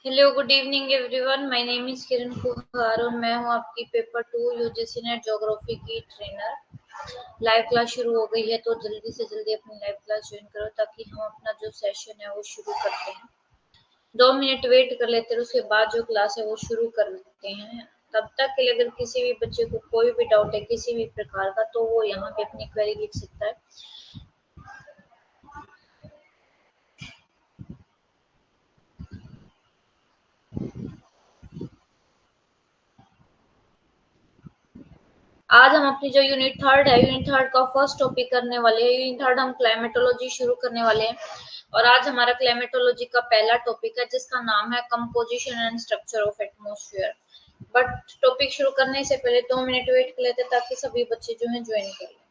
Hello good evening everyone. My name is Kiran Kuhar और मैं हूं आपकी पेपर 2 यूजीसी नेट ज्योग्राफी की ट्रेनर। लाइव क्लास शुरू हो गई है तो जल्दी से जल्दी अपनी लाइव क्लास ज्वाइन करो ताकि हम अपना जो सेशन है वो शुरू करते हैं। 2 मिनट वेट कर लेते हैं, उसके बाद जो क्लास है वो शुरू कर लेते हैं। तब तक के लिए अगर किसी भी बच्चे को कोई भी डाउट है किसी भी प्रकार का तो वो यहाँ पे अपनी क्वेरी लिख सकता है। आज हम अपनी जो यूनिट थर्ड का फर्स्ट टॉपिक करने वाले हैं। यूनिट थर्ड हम क्लाइमेटोलॉजी शुरू करने वाले हैं और आज हमारा क्लाइमेटोलॉजी का पहला टॉपिक है जिसका नाम है composition and structure of atmosphere. But topic शुरू करने से पहले 2 मिनट वेट कर लेते ताकि सभी बच्चे जो है ज्वाइन कर लें।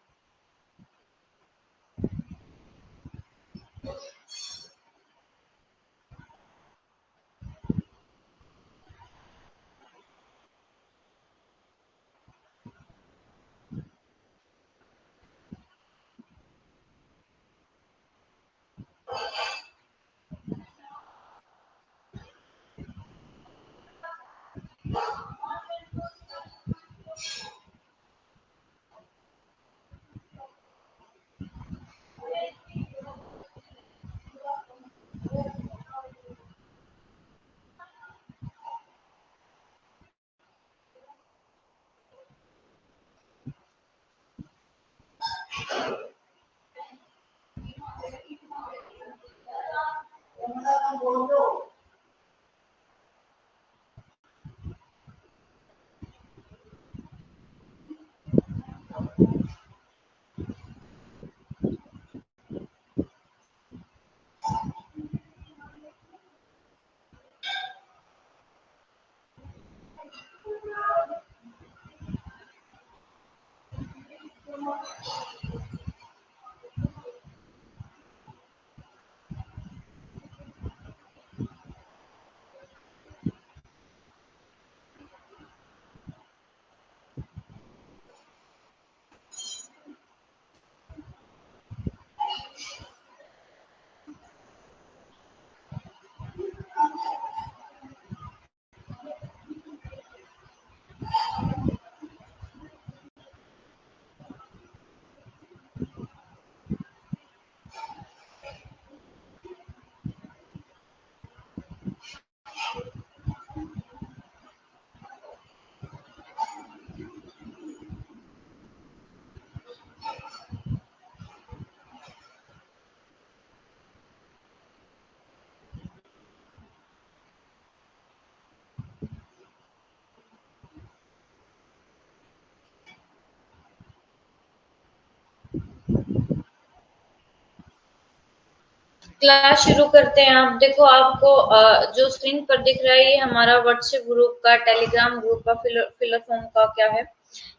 क्लास शुरू करते हैं। आप देखो, आपको जो स्क्रीन पर दिख रहा है ये हमारा व्हाट्सएप ग्रुप का, टेलीग्राम ग्रुप का फिलर फॉर्म का क्या है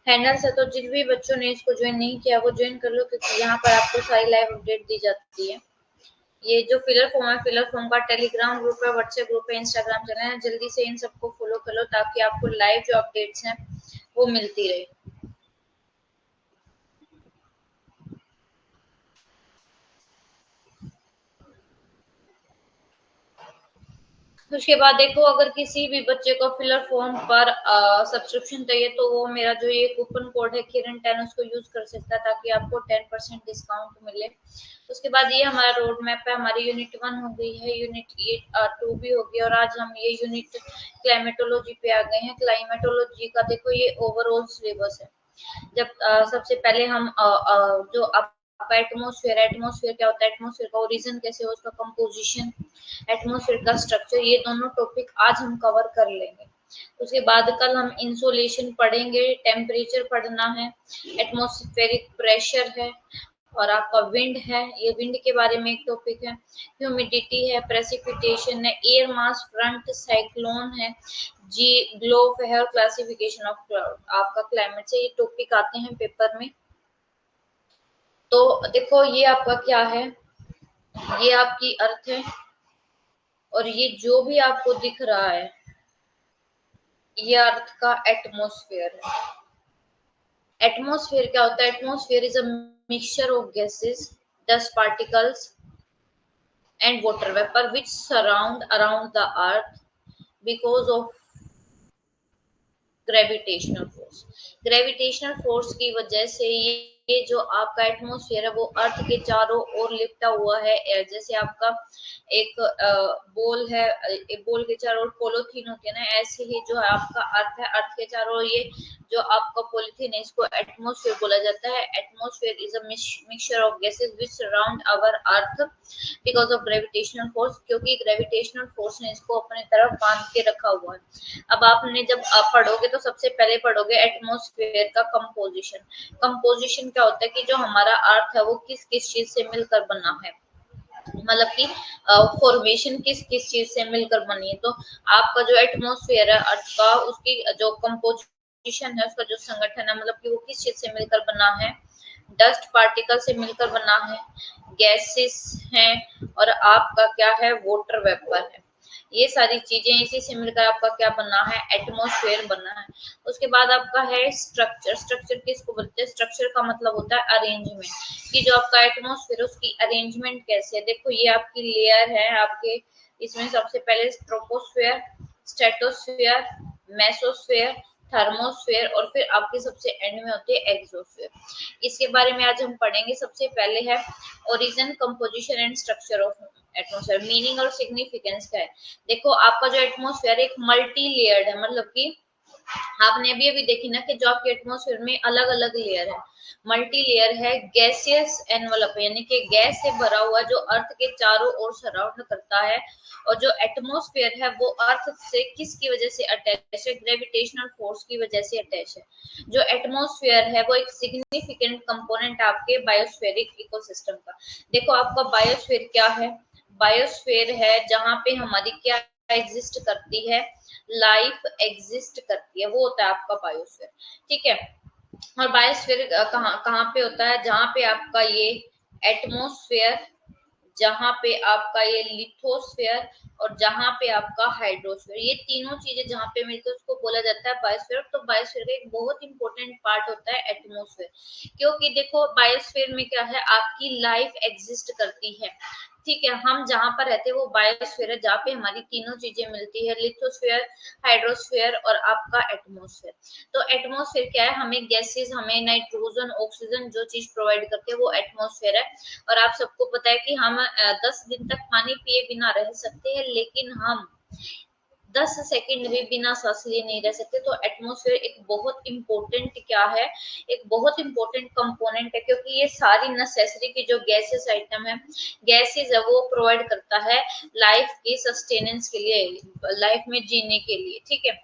हैंडल्स है। तो जिन भी बच्चों ने इसको ज्वाइन नहीं किया वो ज्वाइन कर लो क्योंकि यहाँ पर आपको सारी लाइव अपडेट दी जाती है। ये जो फिलर फॉर्म है, फिलर फॉर्म का टेलीग्राम ग्रुप है, व्हाट्सएप ग्रुप है, इंस्टाग्राम चैनल है। जल्दी से इन सबको फॉलो कर लो ताकि आपको लाइव जो अपडेट्स हैं वो मिलती रहे। उसके बाद देखो, अगर किसी भी बच्चे को फिलर फॉर्म पर सब्सक्रिप्शन चाहिए तो वो मेरा जो ये कूपन कोड है किरण 10 उसको यूज कर सकता है ताकि आपको 10% डिस्काउंट मिले। उसके बाद ये हमारा रोड मैप है। हमारी यूनिट 1 हो गई है, यूनिट 2 भी होगी और आज हम ये यूनिट क्लाइमेटोलॉजी पे आ गए हैं। क्लाइमेटोलॉजी का देखो ये ओवरऑल सिलेबस है। जब सबसे पहले हम जो आपका एटमोसफेयर क्या होता है, एटमोसफेयर का ओरिजिन कैसे हो, उसका कंपोजिशन, एटमॉस्फेयर का स्ट्रक्चर, ये दोनों टॉपिक आज हम कवर कर लेंगे। उसके बाद कल हम इंसोलेशन पढ़ेंगे, टेम्परेचर पढ़ना है, एटमॉस्फेरिक प्रेशर है और आपका विंड है, ये विंड के बारे में एक टॉपिक है। ह्यूमिडिटी है, प्रेसिपिटेशन है, एयर मास फ्रंट, साइक्लोन है, जी ग्लोब है और क्लासिफिकेशन ऑफ क्लाउड। आपका क्लाइमेट से ये टॉपिक आते हैं पेपर में। तो देखो ये आपका क्या है, ये आपकी अर्थ है और ये जो भी आपको दिख रहा है ये अर्थ का एटमॉस्फेयर है। एटमॉस्फेयर क्या होता है? Atmosphere is a mixture of gases, dust particles and water vapour which surround around the earth because of gravitational force. Gravitational force की वजह से ये जो आपका एटमॉस्फेयर है वो अर्थ के चारों ओर लिपटा हुआ है। जैसे आपका एक बोल है, एक बोल के चारों ओर पोलोथीन होती है ना, ऐसे ही जो है आपका अर्थ है, अर्थ के चारों ओर ये जो आपका पॉलिथीन है इसको एटमॉस्फेयर बोला जाता है। Atmosphere is a mixture of gases which surround our earth because of gravitational force, क्योंकि ग्रेविटेशनल फोर्स ने इसको अपने तरफ बांध के रखा हुआ है। अब आपने जब आप पढ़ोगे तो सबसे पहले पढ़ोगे एटमॉस्फेयर का कंपोजिशन। कंपोजिशन क्या होता है कि जो हमारा अर्थ है वो किस किस चीज से मिलकर बना है, मतलब कि फॉर्मेशन किस किस चीज से मिलकर बनी है। तो आपका जो एटमॉस्फेयर है अर्थ का, उसकी जो कंपोजिशन है, उसका जो संगठन है, मतलब कि वो किस चीज से मिलकर बना है, डस्ट पार्टिकल से मिलकर बना है, गैसेस हैं, और आपका क्या है, वाटर वेपर है। ये सारी चीजें इसी से मिलकर आपका क्या बना है, एटमॉस्फेयर बना है। उसके बाद आपका है स्ट्रक्चर। स्ट्रक्चर किसको बोलते हैं, स्ट्रक्चर का मतलब होता है अरेंजमेंट, कि जो आपका एटमॉस्फेयर उसकी अरेंजमेंट कैसे है। देखो ये आपकी लेयर है आपके, इसमें सबसे पहले ट्रोपोस्फेयर, स्ट्रेटोस्फेयर, मेसोस्फेयर, थर्मोस्फेयर, और फिर आपके सबसे एंड में होती है एक्सोस्फेयर। इसके बारे में आज हम पढ़ेंगे। सबसे पहले है origin, composition and structure of atmosphere. Meaning और सिग्निफिकेंस क्या है। देखो आपका जो एटमॉस्फेयर एक मल्टी लेयर्ड है, मतलब कि आपने अभी अभी देखी ना कि जो आपके एटमॉस्फेयर में अलग अलग लेयर है, मल्टी लेयर है, गैसियस एनवलप यानी कि गैस से भरा हुआ जो अर्थ के चारों ओर सराउंड करता है। और जो एटमॉस्फेयर है वो अर्थ से किसकी वजह से अटैच है, ग्रेविटेशनल फोर्स की वजह से अटैच है। जो एटमॉस्फेयर है वो एक सिग्निफिकेंट कंपोनेंट आपके बायोस्फेरिक इकोसिस्टम का। देखो आपका बायोस्फेयर क्या है, बायोस्फेयर है जहां पे हमारी क्या एग्जिस्ट करती है, लाइफ एग्जिस्ट करती है, वो होता है आपका बायोस्फीयर। ठीक है, और बायोस्फीयर कहाँ कहाँ पे होता है, जहां पे आपका ये एटमॉस्फेयर, जहां पे आपका ये लिथोस्फेयर, और जहां पे आपका हाइड्रोस्फेयर, ये तीनों चीजें जहां पे मिलकर उसको बोला जाता है बायोस्फीयर। तो बायोस्फीयर का एक बहुत इंपॉर्टेंट पार्ट होता है एटमॉस्फेयर, क्योंकि देखो बायोस्फीयर में क्या है, आपकी लाइफ एग्जिस्ट करती है। ठीक है, हम जहां पर रहते हैं वो बायोस्फीयर है, जहाँ पे हमारी तीनों चीजें मिलती है, लिथोस्फीयर, हाइड्रोस्फीयर और आपका एटमॉस्फेयर। तो एटमॉस्फेयर क्या है, हमें गैसेस, हमें नाइट्रोजन, ऑक्सीजन जो चीज प्रोवाइड करते हैं वो एटमॉस्फेयर है। और आप सबको पता है कि हम 10 दिन तक पानी पिए बिना रह सकते हैं, लेकिन हम 10 सेकंड भी बिना सांस लिए नहीं रह सकते। तो एटमॉस्फेयर एक बहुत इंपॉर्टेंट क्या है, एक बहुत इंपॉर्टेंट कंपोनेंट है, क्योंकि ये सारी नेसेसरी की जो गैसेस आइटम है, गैसेस है, वो प्रोवाइड करता है लाइफ की सस्टेनेंस के लिए, लाइफ में जीने के लिए। ठीक है,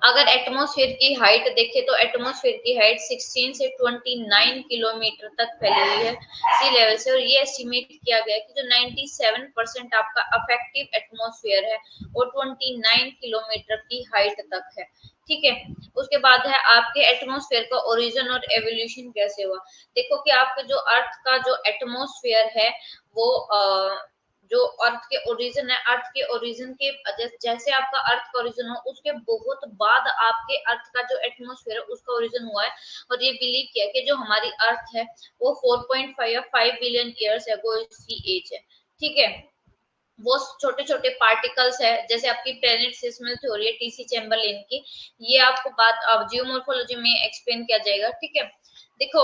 अगर एटमॉस्फेयर की हाइट देखें तो एटमॉस्फेयर की हाइट 16 से 29 किलोमीटर तक फैली हुई है सी लेवल से, और ये एस्टिमेट किया गया है कि जो 97% आपका अफेक्टिव एटमॉस्फेयर है वो 29 किलोमीटर की हाइट तक है। ठीक है, उसके बाद है आपके एटमॉस्फेयर का ओरिजिन और एवोल्यूशन कैसे हुआ। देखो कि आपके जो अर्थ का जो एटमॉस्फेयर है वो जो अर्थ के ओरिजिन है, अर्थ के ओरिजिन के जैसे आपका अर्थ का ओरिजिन हो उसके बहुत बाद आपके अर्थ का जो एटमॉस्फेयर है उसका ओरिजिन हुआ है। और ये बिलीव किया कि जो हमारी अर्थ है वो 4.5 या 5 बिलियन ईयर्स एगो इसकी एज है। ठीक है, वो छोटे छोटे पार्टिकल्स है, जैसे आपकी प्लेनेट सिस्मल थ्योरी है टीसी चैम्बरलेन की, ये आपको बात अब जियोमॉर्फोलॉजी में एक्सप्लेन किया जाएगा। ठीक है, देखो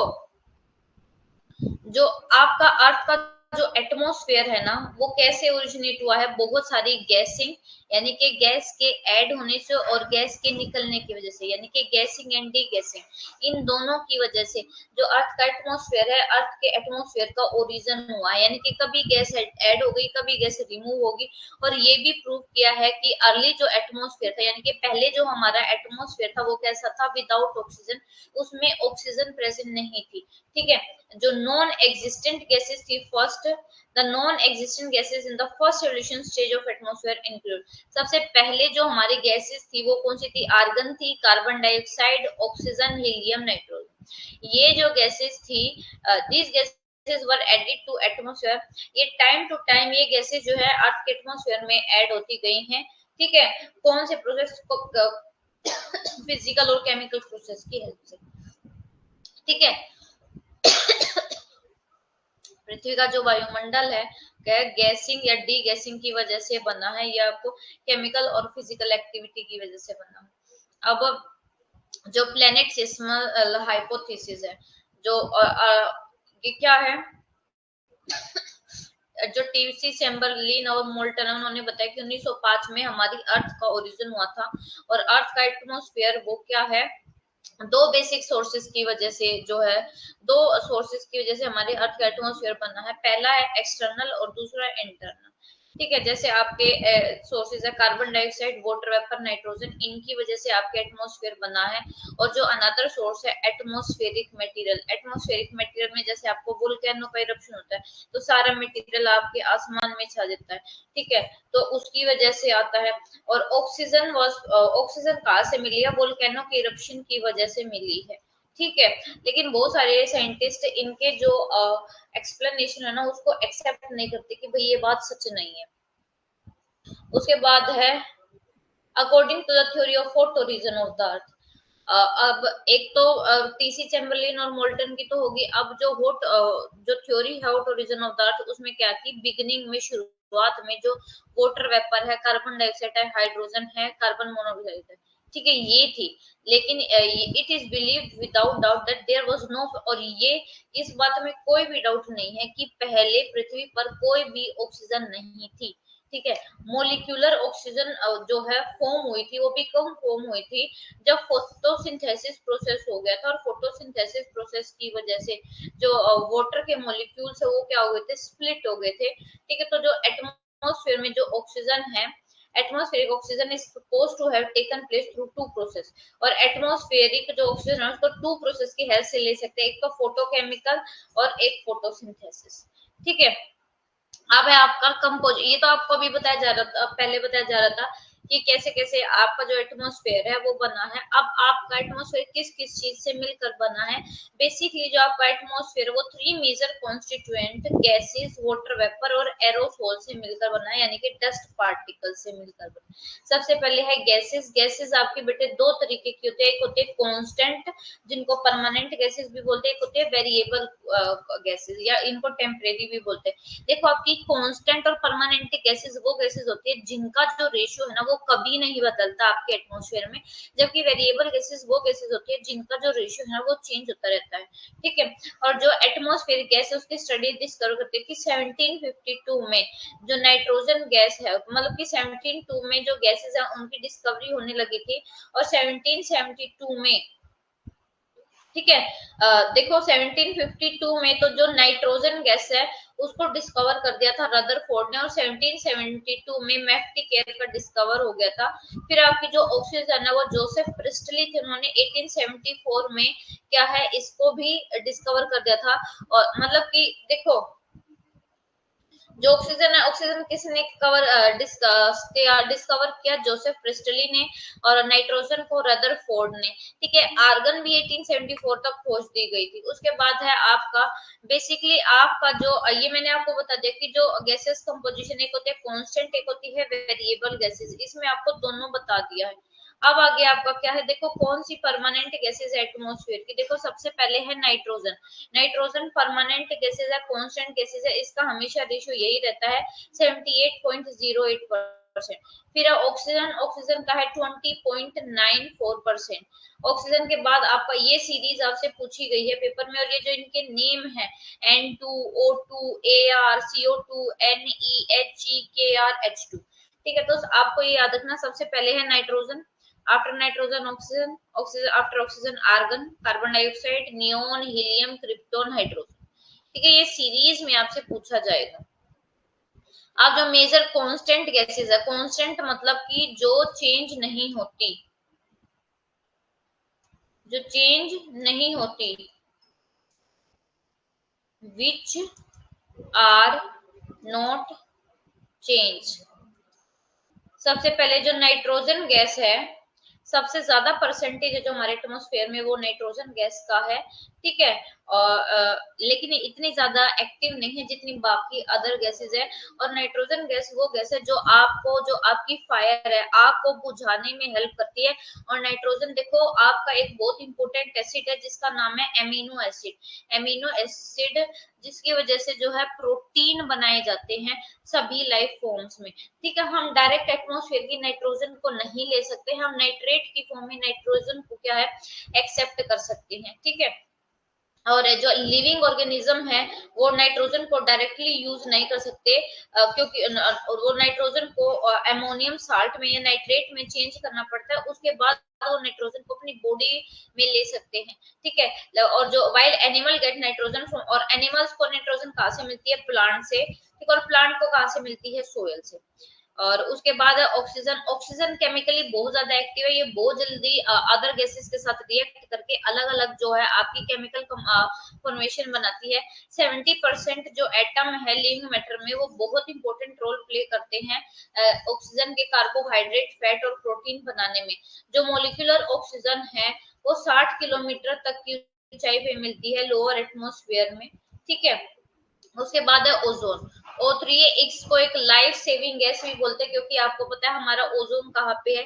जो आपका अर्थ का जो एटमॉस्फेयर है ना वो कैसे ओरिजिनेट हुआ है, बहुत सारी गैसिंग यानी कि गैस के ऐड होने से और गैस के निकलने की वजह से, यानी कि गैसिंग एंड डी गैसिंग, इन दोनों की वजह से जो अर्थ का एटमॉस्फेयर है, अर्थ के एटमॉस्फेयर का ओरिजिन हुआ है। यानी कि कभी गैस ऐड हो गई, कभी गैस रिमूव होगी। और ये भी प्रूव किया है कि अर्ली जो एटमॉस्फेयर था, यानी कि पहले जो हमारा एटमॉस्फेयर था वो कैसा था, विदाउट ऑक्सीजन, उसमें ऑक्सीजन प्रेजेंट नहीं थी। ठीक है, जो नॉन एग्जिस्टेंट गैसेस थी, first the non existent gases in the first solution stage of atmosphere include, सबसे पहले जो हमारी गैसेस थी वो कौन सी थी, आर्गन थी, carbon dioxide, oxygen, helium, nitrogen. ये जो गैसेस थी, these gases were added to atmosphere, ये टाइम टू टाइम ये गैसेस जो है अर्थ के एटमॉस्फेयर में ऐड होती गई हैं। ठीक है, कौन से प्रोसेस को, फिजिकल और केमिकल प्रोसेस की हेल्प से। ठीक है, पृथ्वी का जो वायुमंडल है गैसिंग या डी गैसिंग की वजह से बना है, या आपको केमिकल और फिजिकल एक्टिविटी की वजह से बना है। अब जो प्लेनेट सिस्मल हाइपोथेसिस है, जो ये क्या है, जो टीसी चैम्बरलिन और मोल्टन उन्होंने बताया कि 1905 में हमारी अर्थ का ओरिजिन हुआ था, और अर्थ का एटमॉस्फेयर वो क्या है, दो बेसिक सोर्सेस की वजह से जो है, दो सोर्सेस की वजह से हमारे अर्थ का एटमॉस्फेयर बना है। पहला है एक्सटर्नल और दूसरा है इंटरनल। ठीक है, जैसे आपके सोर्सेज है carbon dioxide, water vapour, nitrogen, इनकी वजह से आपके एटमॉस्फेयर बना है। और जो अनदर सोर्स है एटमॉस्फेरिक मटेरियल, एटमॉस्फेरिक मटेरियल में जैसे आपको वोल्केनो का इरप्शन होता है तो सारा मटेरियल आपके आसमान में छा जाता है। ठीक है, तो उसकी वजह से आता है। और ऑक्सीजन कहाँ से मिली है, वोल्केनो के इरप्शन की वजह से मिली है। ठीक है, लेकिन बहुत सारे साइंटिस्ट इनके जो एक्सप्लेनेशन है ना उसको एक्सेप्ट नहीं करते कि भाई ये बात सच नहीं है। उसके बाद है according to the theory of hot origin of the earth. अब एक तो टीसी चैम्बरलिन और मोल्टन की तो होगी। अब जो जो थ्योरी है hot origin of the earth, उसमें क्या थी, बिगिनिंग में शुरुआत में जो वाटर वेपर है, कार्बन डाइऑक्साइड है, हाइड्रोजन है, कार्बन मोनोऑक्साइड है, ठीक है, ये थी। लेकिन it is believe without doubt that there was no, और ये इस बात में कोई भी डाउट नहीं है कि पहले पृथ्वी पर कोई भी ऑक्सीजन नहीं थी। ठीक है, मोलिक्यूलर ऑक्सीजन जो है फॉर्म हुई थी, वो भी कब फॉर्म हुई थी, जब फोटोसिंथेसिस प्रोसेस हो गया था। और फोटोसिंथेसिस प्रोसेस की वजह से जो वाटर के मॉलिक्यूल्स है वो क्या हो गए थे, स्प्लिट हो गए थे। ठीक है, तो जो एटमॉस्फेयर में जो ऑक्सीजन है, atmospheric oxygen is suppose to have taken place through two process. और एटमॉस्फेरिक जो ऑक्सीजन है उसको टू प्रोसेस की हेल्प से ले सकते हैं, एक तो फोटोकेमिकल और एक फोटोसिंथेसिस। ठीक है, अब है आपका कंपोज, ये तो आपको अभी बताया जा रहा था, पहले बताया जा रहा था कि कैसे कैसे आपका जो एटमॉस्फेयर है वो बना है। अब आपका एटमॉस्फेयर किस किस चीज से मिलकर बना है, बेसिकली जो आपका एटमॉस्फेयर वो three major constituent gases, water vapour और एरोसोल से मिलकर बना है, यानी कि डस्ट पार्टिकल से मिलकर बना है। सबसे पहले है गैसेस। गैसेस आपके बेटे दो तरीके की होते हैं, एक होते हैं कॉन्स्टेंट जिनको परमानेंट गैसेस भी बोलते हैं, एक होते हैं वेरिएबल गैसेस या इनको टेम्परेरी भी बोलते हैं। देखो आपकी कांस्टेंट और परमानेंट गैसेस वो गैसेस होती है जिनका जो रेशियो है ना वो कभी नहीं बदलता आपके एटमॉस्फेयर में, जबकि वेरिएबल गैसेस वो गैसेस होती है जिनका जो रेशियो है ना वो चेंज होता रहता है। ठीक है, और जो एटमॉस्फेरिक गैस है उसकी स्टडी डिस्कवर करते हैं कि 1752 में जो नाइट्रोजन गैस है, मतलब कि 1752 में जो गैसेस है उनकी डिस्कवरी होने लगी थी। और 1772 में, ठीक है, देखो 1752 में तो जो नाइट्रोजन गैस है उसको डिस्कवर कर दिया था रदरफोर्ड ने, और 1772 में मैक्टिक एयर का डिस्कवर हो गया था। फिर आपकी जो ऑक्सीजन है वो जोसेफ प्रिस्टली थे, उन्होंने 1874 में क्या है इसको भी डिस्कवर कर दिया था। और मतलब कि देखो जो ऑक्सीजन है, ऑक्सीजन किसने डिस्कवर किया, जोसेफ प्रिस्टली ने, और नाइट्रोजन को रदरफोर्ड ने। ठीक है, आर्गन भी 1874 तक खोज दी गई थी। उसके बाद है आपका बेसिकली आपका जो ये मैंने आपको बता दिया कि जो गैसेस कंपोजिशन एक होती है कांस्टेंट, एक होती है वेरिएबल गैसेस, इसमें आपको दोनों बता दिया है। अब आगे आपका क्या है, देखो कौन सी परमानेंट गैसेस एटमॉस्फेयर की, देखो सबसे पहले है नाइट्रोजन। नाइट्रोजन परमानेंट गैसेस है, कांस्टेंट गैसेस है, इसका हमेशा रेशियो यही रहता है 78.08%। फिर ऑक्सीजन, ऑक्सीजन का है 20.94%। ऑक्सीजन के बाद आपका ये सीरीज आपसे पूछी गई है पेपर में, और ये जो इनके नेम है N2O2 AR CO2 NEHE KR H2। ठीक है, तो आपको ये याद रखना, सबसे पहले है nitrogen, after nitrogen oxygen, oxygen after oxygen argon, carbon dioxide, neon, helium, krypton, hydrogen. ठीक है, ये सीरीज में आपसे पूछा जाएगा। अब जो मेजर कांस्टेंट गैसेस है, कांस्टेंट मतलब कि जो चेंज नहीं होती, जो चेंज नहीं होती, विच आर नॉट चेंज। सबसे पहले जो नाइट्रोजन गैस है, सबसे ज्यादा परसेंटेज जो हमारे एटमॉस्फेयर में वो नाइट्रोजन गैस का है ठीक है। और लेकिन इतनी ज्यादा एक्टिव नहीं है जितनी बाकी अदर गैसेस है। और नाइट्रोजन गैस वो गैस है जो आपकी फायर है, आग को बुझाने में हेल्प करती है। और नाइट्रोजन देखो आपका एक बहुत इंपॉर्टेंट एसिड है जिसका नाम है एमिनो एसिड। एमिनो एसिड जिसकी वजह से जो है प्रोटीन बनाए जाते हैं सभी लाइफ फॉर्म्स में। ठीक है, हम डायरेक्ट एटमॉस्फेयर की नाइट्रोजन को नहीं ले सकते, हम नाइट्रेट की फॉर्म में नाइट्रोजन को क्या है एक्सेप्ट कर सकते हैं। ठीक है। और जो लिविंग ऑर्गेनिज्म है वो नाइट्रोजन को डायरेक्टली यूज नहीं कर सकते, क्योंकि वो नाइट्रोजन को अमोनियम साल्ट में या नाइट्रेट में चेंज करना पड़ता है, उसके बाद वो नाइट्रोजन को अपनी बॉडी में ले सकते हैं। ठीक है। और जो वाइल्ड एनिमल गेट नाइट्रोजन और एनिमल्स को नाइट्रोजन कहाँ से मिलती है? प्लांट से। ठीक। और प्लांट को कहाँ से मिलती है? सोयल से। और उसके बाद है ऑक्सीजन। ऑक्सीजन केमिकली बहुत ज्यादा एक्टिव है, ये बहुत जल्दी अदर गैसेस के साथ रिएक्ट करके अलग अलग जो है आपकी केमिकल फॉर्मेशन बनाती है। 70% जो एटम है लिविंग मैटर में वो बहुत इंपॉर्टेंट रोल प्ले करते हैं ऑक्सीजन के कार्बोहाइड्रेट, फैट और प्रोटीन बनाने में। जो मोलिकुलर ऑक्सीजन है वो 60 किलोमीटर तक की ऊंचाई पे मिलती है लोअर एटमोस्फेयर में। ठीक है। उसके बाद है ओजोन। O3 इसको एक लाइफ सेविंग गैस भी बोलते हैं, क्योंकि आपको पता है हमारा ओजोन कहाँ पे है?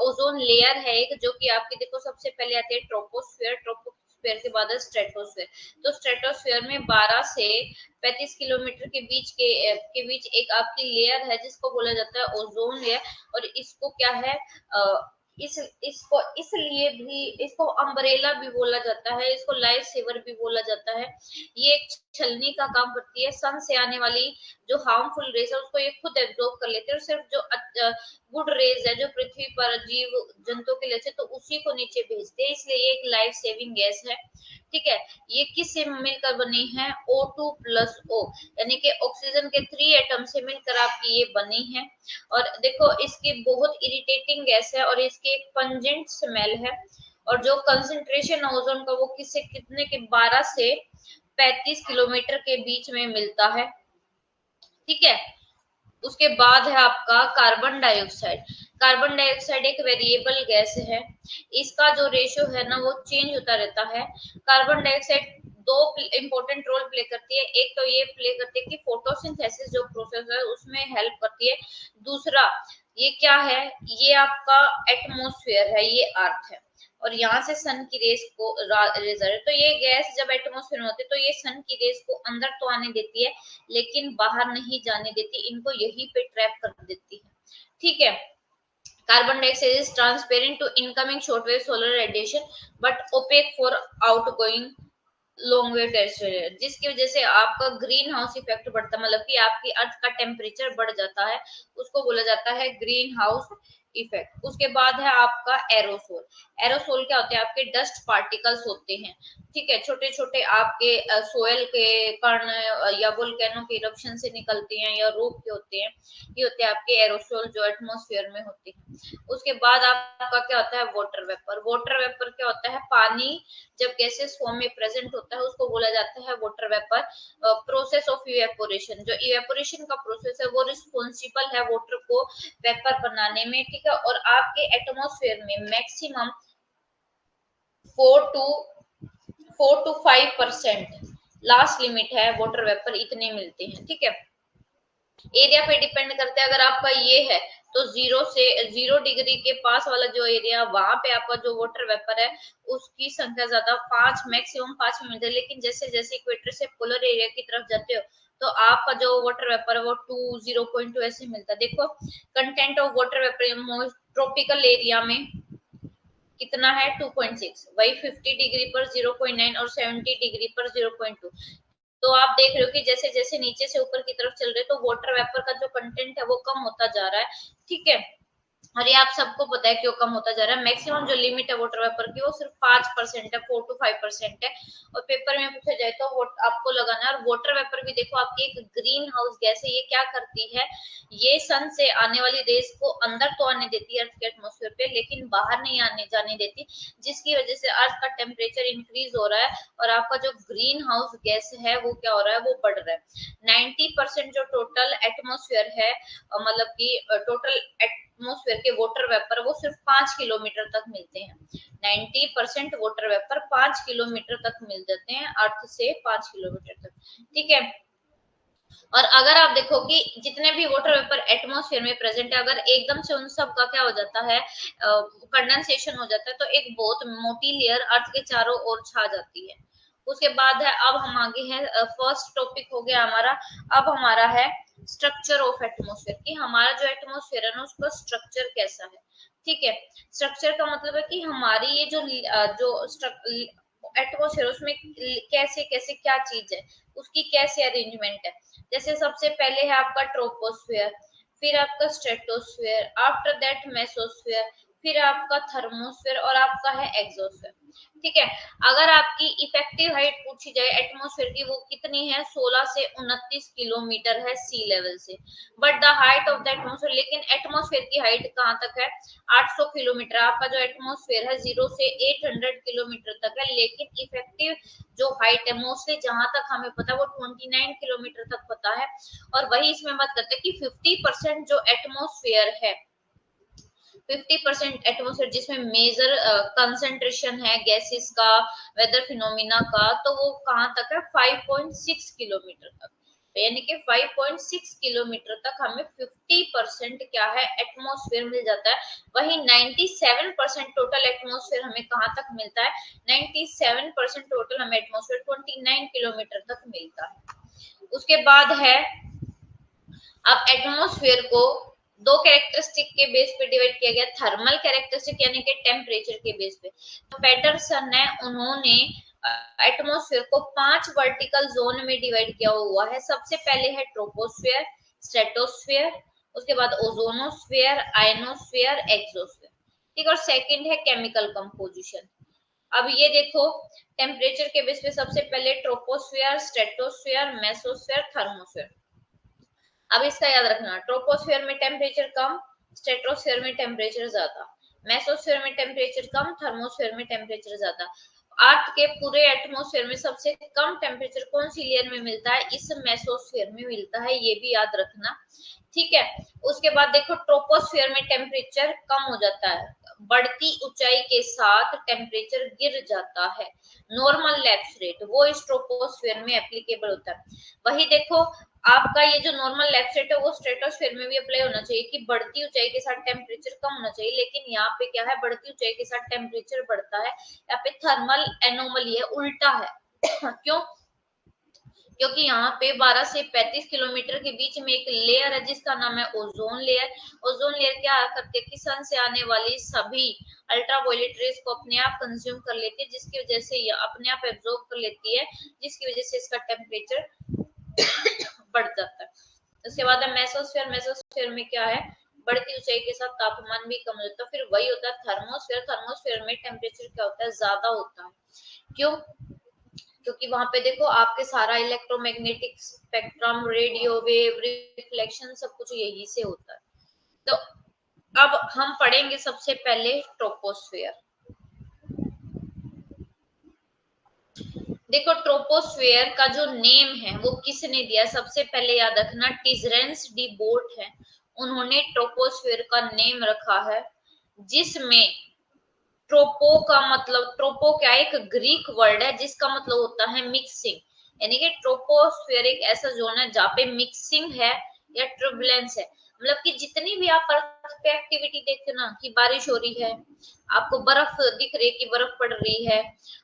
ओजोन लेयर है एक, जो कि आपकी देखो सबसे पहले आती है ट्रोपोस्फेयर। ट्रोपोस्फेयर के बाद है स्ट्रेटोस्फेयर। तो स्ट्रेटोस्फेयर में 12 से 35 किलोमीटर के बीच एक आपकी लेयर है जिसको बोला जाता है ओजोन लेयर। और इसको क्या है इस इसको इसलिए भी इसको अम्ब्रेला भी बोला जाता है, इसको लाइफ सेवर भी बोला जाता है। ये एक छलनी का काम करती है, सन से आने वाली जो हार्मफुल रेज है उसको ये खुद एब्जॉर्ब कर लेते हैं, और सिर्फ जो गुड रेज है जो पृथ्वी पर जीव जंतु के लिए तो उसी को नीचे भेजते हैं, इसलिए ये एक लाइफ सेविंग गैस है। ठीक है। ये किससे मिलकर बनी है? O2+O, यानी कि ऑक्सीजन के 3 एटम से मिलकर आपकी ये बनी है। और देखो इसकी बहुत इरिटेटिंग गैस है और इसकी एक पंजेंट स्मेल है। और जो कंसंट्रेशन ओजोन का वो किससे कितने के 12 से 35 किलोमीटर के बीच में मिलता है। ठीक है। उसके बाद है आपका कार्बन डाइऑक्साइड। कार्बन डाइऑक्साइड एक वेरिएबल गैस है, इसका जो रेशियो है ना वो चेंज होता रहता है। कार्बन डाइऑक्साइड दो इंपॉर्टेंट रोल प्ले करती है। एक तो ये प्ले करती है कि फोटोसिंथेसिस जो प्रोसेस है उसमें हेल्प करती है। दूसरा ये क्या है? ये आपका एटमोस्फेयर है, ये अर्थ है, और यहाँ से सन की रेस को रेजर है। तो ये गैस जब एटमोस्फेयर में होती है तो ये सन की रेस को अंदर तो आने देती है लेकिन बाहर नहीं जाने देती, इनको यहीं पे ट्रैप कर देती है। ठीक है। Carbon dioxide is transparent to incoming shortwave solar radiation but opaque for outgoing long wave terrestrial, जिसकी वजह से आपका ग्रीन हाउस इफेक्ट बढ़ता है, मतलब कि आपकी अर्थ का टेम्परेचर बढ़ जाता है, उसको बोला जाता है ग्रीन हाउस इफेक्ट। उसके बाद है आपका एरोसोल। एरोसोल क्या होते हैं? आपके डस्ट पार्टिकल्स होते हैं। ठीक है। छोटे छोटे आपके सोयल के कण या वोल्केनो के इरप्शन से निकलते हैं या रोक के होते हैं, ये होते हैं आपके एरोसोल जो एटमोस्फेयर में होते हैं। उसके बाद आपका क्या होता है? Water vapour. वाटर वेपर क्या होता है? पानी जब गैसेस फॉर्म में प्रेजेंट होता है उसको बोला जाता है water vapour. Process of evaporation, जो इवेपोरेशन का प्रोसेस है वो रिस्पॉन्सिबल है वाटर को वेपर बनाने में। ठीक है। और आपके एटमोस्फेयर में मैक्सिमम 4 to 5% लास्ट लिमिट है, वाटर वेपर इतने मिलते हैं। ठीक है। एरिया पे डिपेंड करता है, अगर आपका ये है तो 0 डिग्री के पास वाला जो एरिया वहां पे आपका जो वाटर वेपर है उसकी संख्या ज्यादा 5, मैक्सिमम 5 में मिलती है। लेकिन जैसे जैसे इक्वेटर से पोलर एरिया की तरफ जाते हो तो आपका जो वाटर वेपर है वो 0.2 ऐसे मिलता है। देखो content of water vapour tropical area में कितना है? 2.6। वही 50 डिग्री पर 0.9 और 70 डिग्री पर 0.2। तो आप देख रहे हो कि जैसे जैसे नीचे से ऊपर की तरफ चल रहे तो वाटर वेपर का जो कंटेंट है वो कम होता जा रहा है। ठीक है। और ये आप सबको पता है क्यों कम होता जा रहा है। मैक्सिमम जो लिमिट है वाटर वेपर की वो सिर्फ 5% है, 4 to 5% है। और पेपर में पूछा जाए तो वो आपको लगाना है। और वाटर वेपर भी देखो आपकी एक ग्रीन हाउस गैस है, ये क्या करती है? ये सन से आने वाली रेस को अंदर तो आने देती है अर्थ के एटमोस्फेयर पे, लेकिन बाहर नहीं आने जाने देती, जिसकी वजह से अर्थ का टेम्परेचर इंक्रीज हो रहा है और आपका जो ग्रीन हाउस गैस है वो क्या हो रहा है? वो बढ़ रहा है। 90% जो टोटल एटमोस्फेयर है, मतलब कि टोटल एटमोस्फेयर के वाटर वेपर वो सिर्फ 5 किलोमीटर तक मिलते हैं। 90% वाटर वेपर 5 किलोमीटर तक मिल जाते हैं, अर्थ से 5 किलोमीटर तक, ठीक है। और अगर आप देखो कि जितने भी वाटर वेपर एटमॉस्फेयर में प्रेजेंट है, अगर एकदम से उन सब का क्या हो जाता है, कंडेंसेशन हो जाता है, तो एक बहुत मोटी लेयर अर्थ के चारों ओर छा जाती है। उसके बाद है, अब हम आगे हैं, फर्स्ट टॉपिक हो गया हमारा। अब हमारा है स्ट्रक्चर ऑफ एटमॉस्फेयर, कि हमारा जो एटमॉस्फेयर है ना उसका स्ट्रक्चर कैसा है, ठीक है। स्ट्रक्चर का मतलब है कि हमारी ये जो एटमॉस्फेयर उसमें कैसे कैसे क्या चीज है, उसकी कैसे अरेंजमेंट है। जैसे सबसे पहले है आपका ट्रोपोस्फेयर, फिर आपका स्ट्रेटोस्फेयर, आफ्टर दैट मेसोस्फेयर, फिर आपका थर्मोस्फेयर और आपका है एक्सोस्फेयर, ठीक है। अगर आपकी इफेक्टिव हाइट पूछी जाए एटमॉस्फेयर की, वो कितनी है, 16 से 29 किलोमीटर है सी लेवल से। But the height of the atmosphere, लेकिन एटमॉस्फेयर की हाइट कहाँ तक है, 800 किलोमीटर। आपका जो एटमॉस्फेयर है 0 से 800 किलोमीटर तक है, लेकिन इफेक्टिव जो हाइट है मोस्टली जहां तक हमें पता है वो 29 किलोमीटर तक पता है। और वही इसमें बात करते हैं कि 50% जो एटमॉस्फेयर है, 50% एटमॉस्फेयर जिसमें मेजर कंसंट्रेशन है गैसेस का, वेदर फिनोमिना का, तो वो कहां तक है, 5.6 किलोमीटर तक। यानी कि 5.6 किलोमीटर तक हमें 50% क्या है, एटमॉस्फेयर मिल जाता है। वही 97% टोटल एटमॉस्फेयर हमें कहां तक मिलता है, 97% टोटल हमें एटमॉस्फेयर 29 किलोमीटर तक मिलता है। उसके बाद है, अब एटमॉस्फेयर को दो कैरेक्टरिस्टिक के बेस पे डिवाइड किया गया, थर्मल कैरेक्टरिस्टिक यानी कि टेम्परेचर के बेस पे। तो पैटरसन ने उन्होंने एटमॉस्फेयर को 5 वर्टिकल जोन में डिवाइड किया हुआ है। सबसे पहले है ट्रोपोस्फेयर, स्ट्रेटोस्फेयर, उसके बाद ओजोनोस्फेयर, आयनोस्फेयर, एक्सोस्फेयर, ठीक। और सेकंड है केमिकल कंपोजिशन। अब ये देखो टेम्परेचर के बेस पे सबसे पहले ट्रोपोस्फेयर, स्ट्रेटोस्फेयर, मेसोस्फेयर, थर्मोस्फेयर। अब इसका याद रखना, ट्रोपोस्फेयर में टेम्परेचर कम, स्ट्रेटोस्फेयर में टेम्परेचर ज्यादा, मेसोस्फेयर में टेम्परेचर कम, थर्मोस्फेयर में टेम्परेचर ज्यादा। अर्थ के पूरे एटमॉस्फेयर में सबसे कम टेम्परेचर कौन सी लेयर में मिलता है, इस मेसोस्फेयर में मिलता है, ये भी याद रखना, ठीक है। उसके बाद देखो ट्रोपोस्फेयर में टेम्परेचर कम हो जाता है, बढ़ती ऊंचाई के साथ टेम्परेचर गिर जाता है, नॉर्मल लैप्स रेट वो इस ट्रोपोस्फेयर में एप्लीकेबल होता है। वही देखो आपका ये जो नॉर्मल लैप्स रेट है वो स्ट्रेटोस्फेयर में भी अप्लाई होना चाहिए, कि बढ़ती ऊंचाई के साथ टेम्परेचर कम होना चाहिए, लेकिन यहाँ पे क्या है, बढ़ती ऊंचाई के साथ टेम्परेचर बढ़ता है, यहाँ पे थर्मल एनोमली है, उल्टा है। क्यों, क्योंकि यहाँ पे 12 से 35 किलोमीटर के बीच में एक लेयर है जिसका नाम है ओजोन लेयर। ओजोन लेयर क्या करती है कि सन से आने वाली सभी अल्ट्रावायलेट रेज को अपने आप कंज्यूम कर लेती है, जिसकी वजह से ये अपने आप एब्जॉर्ब कर लेती है, जिसकी वजह से इसका टेम्परेचर बढ़ जाता है। उसके बाद है मेसोस्फेयर। मेसोस्फेयर में क्या है, बढ़ती ऊंचाई के साथ तापमान भी कम होता है। फिर वही होता है थर्मोस्फेयर। थर्मोस्फेयर में टेम्परेचर क्या होता है, ज्यादा होता है। क्यों, क्योंकि वहां पे देखो आपके सारा electromagnetic spectrum, radio wave, reflection सब कुछ यही से होता है। तो अब हम पढ़ेंगे सबसे पहले ट्रोपोस्फेयर। देखो ट्रोपोस्फेयर का जो नेम है वो किसने दिया, सबसे पहले याद रखना टिजरेंस डी बोट है, उन्होंने ट्रोपोस्फेयर का नेम रखा है, जिसमें ट्रोपो का मतलब, ट्रोपो क्या एक ग्रीक वर्ड है जिसका मतलब होता है मिक्सिंग, यानी कि ट्रोपोस्फेयर एक ऐसा जोन है जहाँ पे मिक्सिंग है या ट्रबुलेंस है। मतलब कि जितनी भी आप अर्थ पे एक्टिविटी देखते ना, कि बारिश हो रही है, आपको बर्फ दिख रही है कि बर्फ पड़ रही है,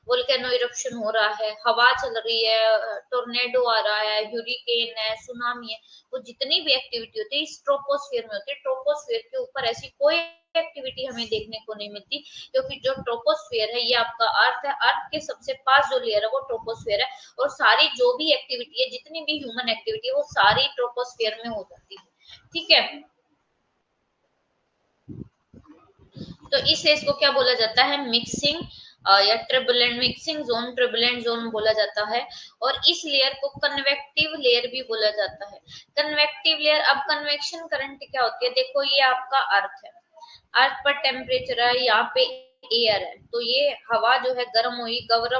वोल्केनो इरप्शन हो रहा है, हवा चल रही है, टोर्नेडो आ रहा है, ह्यूरिकेन है, सुनामी है, वो जितनी भी एक्टिविटी होती है इस ट्रोपोस्फेयर में होती है। ट्रोपोस्फेयर के ऊपर ऐसी कोई एक्टिविटी हमें देखने को नहीं मिलती, क्योंकि जो ट्रोपोस्फेयर है ये आपका अर्थ है, अर्थ के सबसे पास जो लेयर है वो ट्रोपोस्फेयर है, और सारी जो भी एक्टिविटी है, जितनी भी ह्यूमन एक्टिविटी है वो सारी ट्रोपोस्फेयर में हो जाती है, ठीक है। तो इस फेज को क्या बोला जाता है, मिक्सिंग या turbulent, mixing zone, turbulent zone बोला जाता है। और इस लेयर को कन्वेक्टिव लेयर भी बोला जाता है। कन्वेक्टिव लेयर, अब कन्वेक्शन करंट क्या होती है, देखो ये आपका अर्थ है, अर्थ पर टेम्परेचर है, यहाँ पे एयर है, तो ये हवा जो है गर्म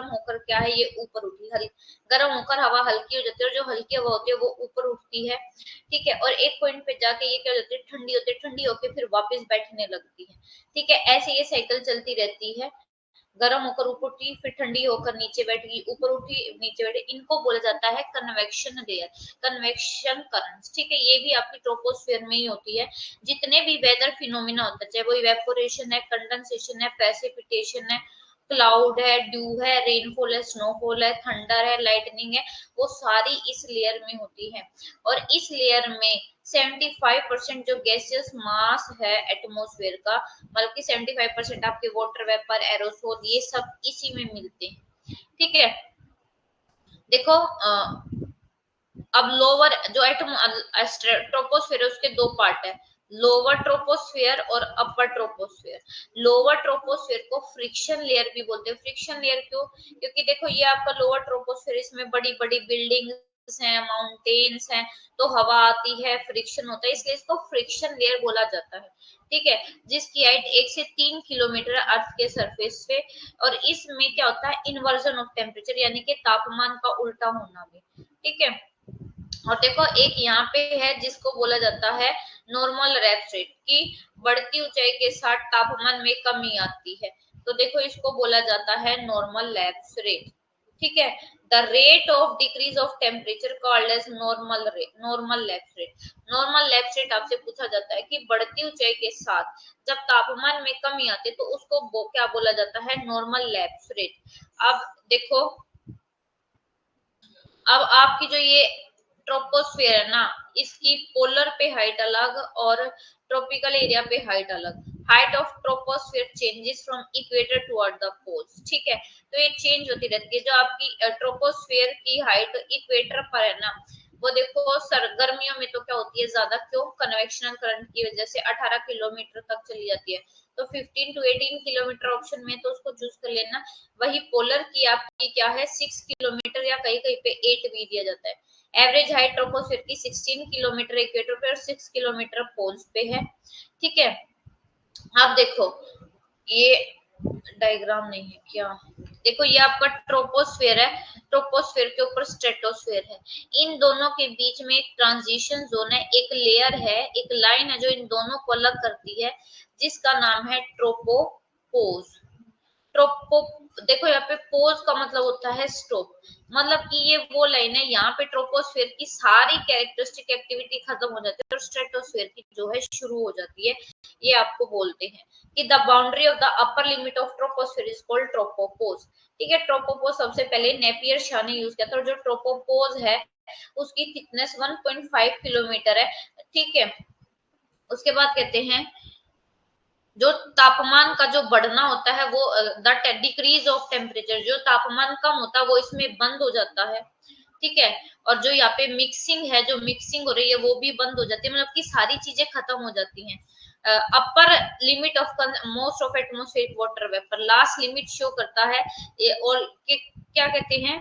होकर क्या है, ये ऊपर उठी, गर्म होकर हवा हल्की हो जाती है, और जो हल्की हवा होती है वो ऊपर उठती है, ठीक है। और एक पॉइंट पे जाके ये क्या हो जाती है, ठंडी होती है, ठंडी होकर फिर वापस बैठने लगती है, ठीक है। ऐसे ये साइकिल चलती रहती है, गर्म होकर ऊपर उठी, फिर ठंडी होकर नीचे बैठ गई, ऊपर उठी नीचे बैठी, इनको बोला जाता है कन्वेक्शन लेयर, कन्वेक्शन करंट्स, ठीक है। ये भी आपकी ट्रोपोस्फेयर में ही होती है। जितने भी वेदर फिनोमिना होता है, चाहे वो इवेपोरेशन है, कंडेंसेशन है, प्रेसिपिटेशन है, क्लाउड है, ड्यू है, रेनफॉल है, स्नोफॉल है, थंडर है, लाइटनिंग है, वो सारी इस लेयर में होती है। और इस लेयर में 75% जो गैसियस मास है एटमॉस्फेयर का, मतलब कि 75% आपके वाटर वेपर, एरोसोल, ये सब इसी में मिलते हैं, ठीक है। देखो अब लोअर जो ट्रोपोस्फेयर है उसके दो पार्ट है, लोअर ट्रोपोस्फेयर और अपर ट्रोपोस्फेयर। लोअर ट्रोपोस्फेयर को फ्रिक्शन लेयर भी बोलते हैं। फ्रिक्शन लेयर क्यों? क्योंकि देखो ये आपका लोअर ट्रोपोस्फेयर, इसमें बड़ी बड़ी बिल्डिंग्स हैं, माउंटेन्स हैं, तो हवा आती है, फ्रिक्शन होता है, इसलिए इसको फ्रिक्शन लेयर बोला जाता है, ठीक है। जिसकी हाइट 1 से 3 किलोमीटर अर्थ के सरफेस पे, और इसमें क्या होता है, इन्वर्जन ऑफ टेम्परेचर, यानी कि तापमान का उल्टा होना भी, ठीक है। और देखो एक यहाँ पे है जिसको बोला जाता है नॉर्मल रैप्स रेट, की बढ़ती ऊंचाई के साथ तापमान में कमी आती है, तो देखो इसको बोला जाता है नॉर्मल लैप्स रेट, ठीक है। The rate of decrease of temperature called as normal rate, normal lapse rate. Normal lapse rate आपसे पूछा जाता है कि बढ़ती ऊंचाई के साथ जब तापमान में कमी आती है तो उसको क्या बोला जाता है, नॉर्मल लैप्स रेट। अब देखो, अब आपकी जो ये ट्रोपोस्फेयर है ना, इसकी पोलर पे हाइट अलग और ट्रॉपिकल एरिया पे हाइट अलग। Height of troposphere changes from equator toward the poles, ठीक है। तो ये चेंज होती रहती है। जो आपकी ट्रोपोस्फेयर की हाइट इक्वेटर पर है ना, वो देखो सर गर्मियों में तो क्या होती है ज्यादा, क्यों, कन्वेक्शनल करंट की वजह से 18 किलोमीटर तक चली जाती है, तो 15 टू 18 किलोमीटर ऑप्शन में तो उसको चूज कर लेना। वही पोलर की आपकी क्या है, 6 किलोमीटर या कहीं कहीं पे 8 भी दिया जाता है। एवरेज हाइट ट्रोपोस्फेयर की 16 किलोमीटर इक्वेटर पे और 6 किलोमीटर पोल्स पे है, ठीक है। आप देखो ये डायग्राम नहीं है क्या, देखो ये आपका ट्रोपोस्फेयर है, ट्रोपोस्फेयर के ऊपर स्ट्रेटोस्फेयर है, इन दोनों के बीच में एक ट्रांजिशन जोन है, एक लेयर है, एक लाइन है जो इन दोनों को अलग करती है, जिसका नाम है ट्रोपोपोज। ट्रोपो देखो यहाँ पे पोज का मतलब होता है स्टॉप, मतलब कि ये वो लाइन है, यहाँ पे ट्रोपोस्फेयर की सारी कैरेक्टरिस्टिक एक्टिविटी खत्म हो जाती है और स्ट्रेटोस्फेयर की जो है शुरू हो जाती है। ये आपको बोलते हैं कि the boundary of the upper limit of troposphere is called tropopause, ठीक है। ट्रोपोपोज सबसे पहले नेपियर शाह ने यूज किया था, और जो ट्रोपोपोज है उसकी थिकनेस 1.5 किलोमीटर है, ठीक है। उसके बाद कहते हैं जो तापमान का जो बढ़ना होता है वो द डिक्रीज ऑफ टेम्परेचर, जो तापमान कम होता है वो इसमें बंद हो जाता है, ठीक है। और जो यहाँ पे मिक्सिंग है, जो मिक्सिंग हो रही है वो भी बंद हो जाती है, मतलब कि सारी चीजें खत्म हो जाती हैं। अपर limit of most of atmospheric water vapour, last limit show करता है ये, और क्या कहते हैं,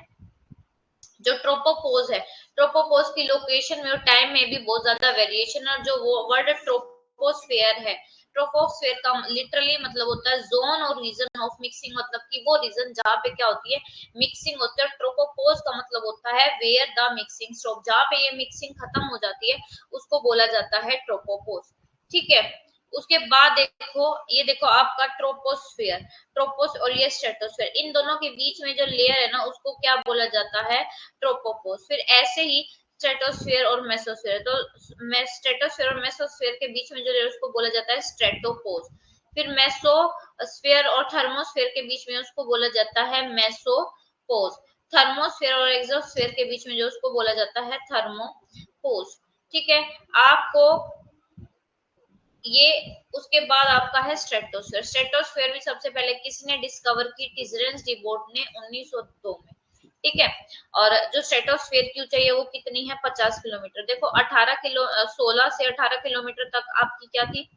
जो ट्रोपोपोज है, ट्रोपोपोज की लोकेशन में और टाइम में भी बहुत ज्यादा वेरिएशन, और जो वो वर्ड ट्रोपोस्फेयर है, ट्रोपोस्फेयर का लिटरली मतलब होता है जोन और रीजन ऑफ मिक्सिंग, मतलब कि वो रीजन जहाँ पे क्या होती है, मिक्सिंग होती है। ट्रोपोपोज का मतलब होता है वेयर द मिक्सिंग स्टॉप, जहाँ पे ये मिक्सिंग खत्म हो जाती है उसको बोला जाता है ट्रोपोपोज, ठीक है। उसके बाद देखो, ये देखो आपका ट्रोपोस्फेयर, ट्रोपोस और ये स्ट्रेटोस्फेयर, इन दोनों के बीच में जो लेयर है ना उसको क्या बोला जाता है, ट्रोपोपोज। फिर ऐसे ही स्ट्रेटोस्फेयर और मेसोस्फेयर, तो स्ट्रेटोस्फेयर और मेसोस्फेयर के बीच में जो लेयर उसको बोला जाता है स्ट्रेटोपोज। फिर मेसोस्फेयर और थर्मोस्फेयर के बीच में उसको बोला जाता है मेसोपोज। थर्मोस्फेयर और एक्सोस्फेयर के बीच में जो उसको बोला जाता है थर्मोपोज, ठीक है। आपको ये उसके बाद आपका है स्ट्रेटोस्फेयर। स्ट्रेटोस्फेयर भी सबसे पहले किसने डिस्कवर की, टिजरेंस डिबोट ने 1902 में, ठीक है। और जो स्ट्रेटोस्फेयर की ऊंचाई है वो कितनी है, 50 किलोमीटर। देखो 16 से 18 किलोमीटर तक आपकी क्या थी,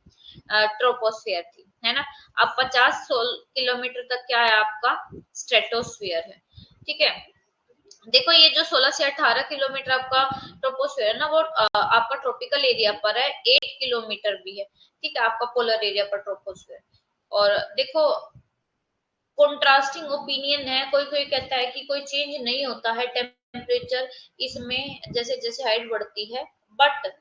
ट्रोपोस्फेयर थी, है ना। अब 50 किलोमीटर तक क्या है, आपका स्ट्रेटोस्फेयर है, ठीक है। देखो ये जो 16 से 18 किलोमीटर आपका ट्रोपोस्फेयर है ना, वो आपका ट्रॉपिकल एरिया पर है, 8 किलोमीटर भी है, ठीक है, आपका पोलर एरिया पर ट्रोपोस्फेयर। और देखो कंट्रास्टिंग ओपिनियन है। कोई कोई कहता है कि कोई चेंज नहीं होता है टेम्परेचर इसमें जैसे जैसे हाइट बढ़ती है, बट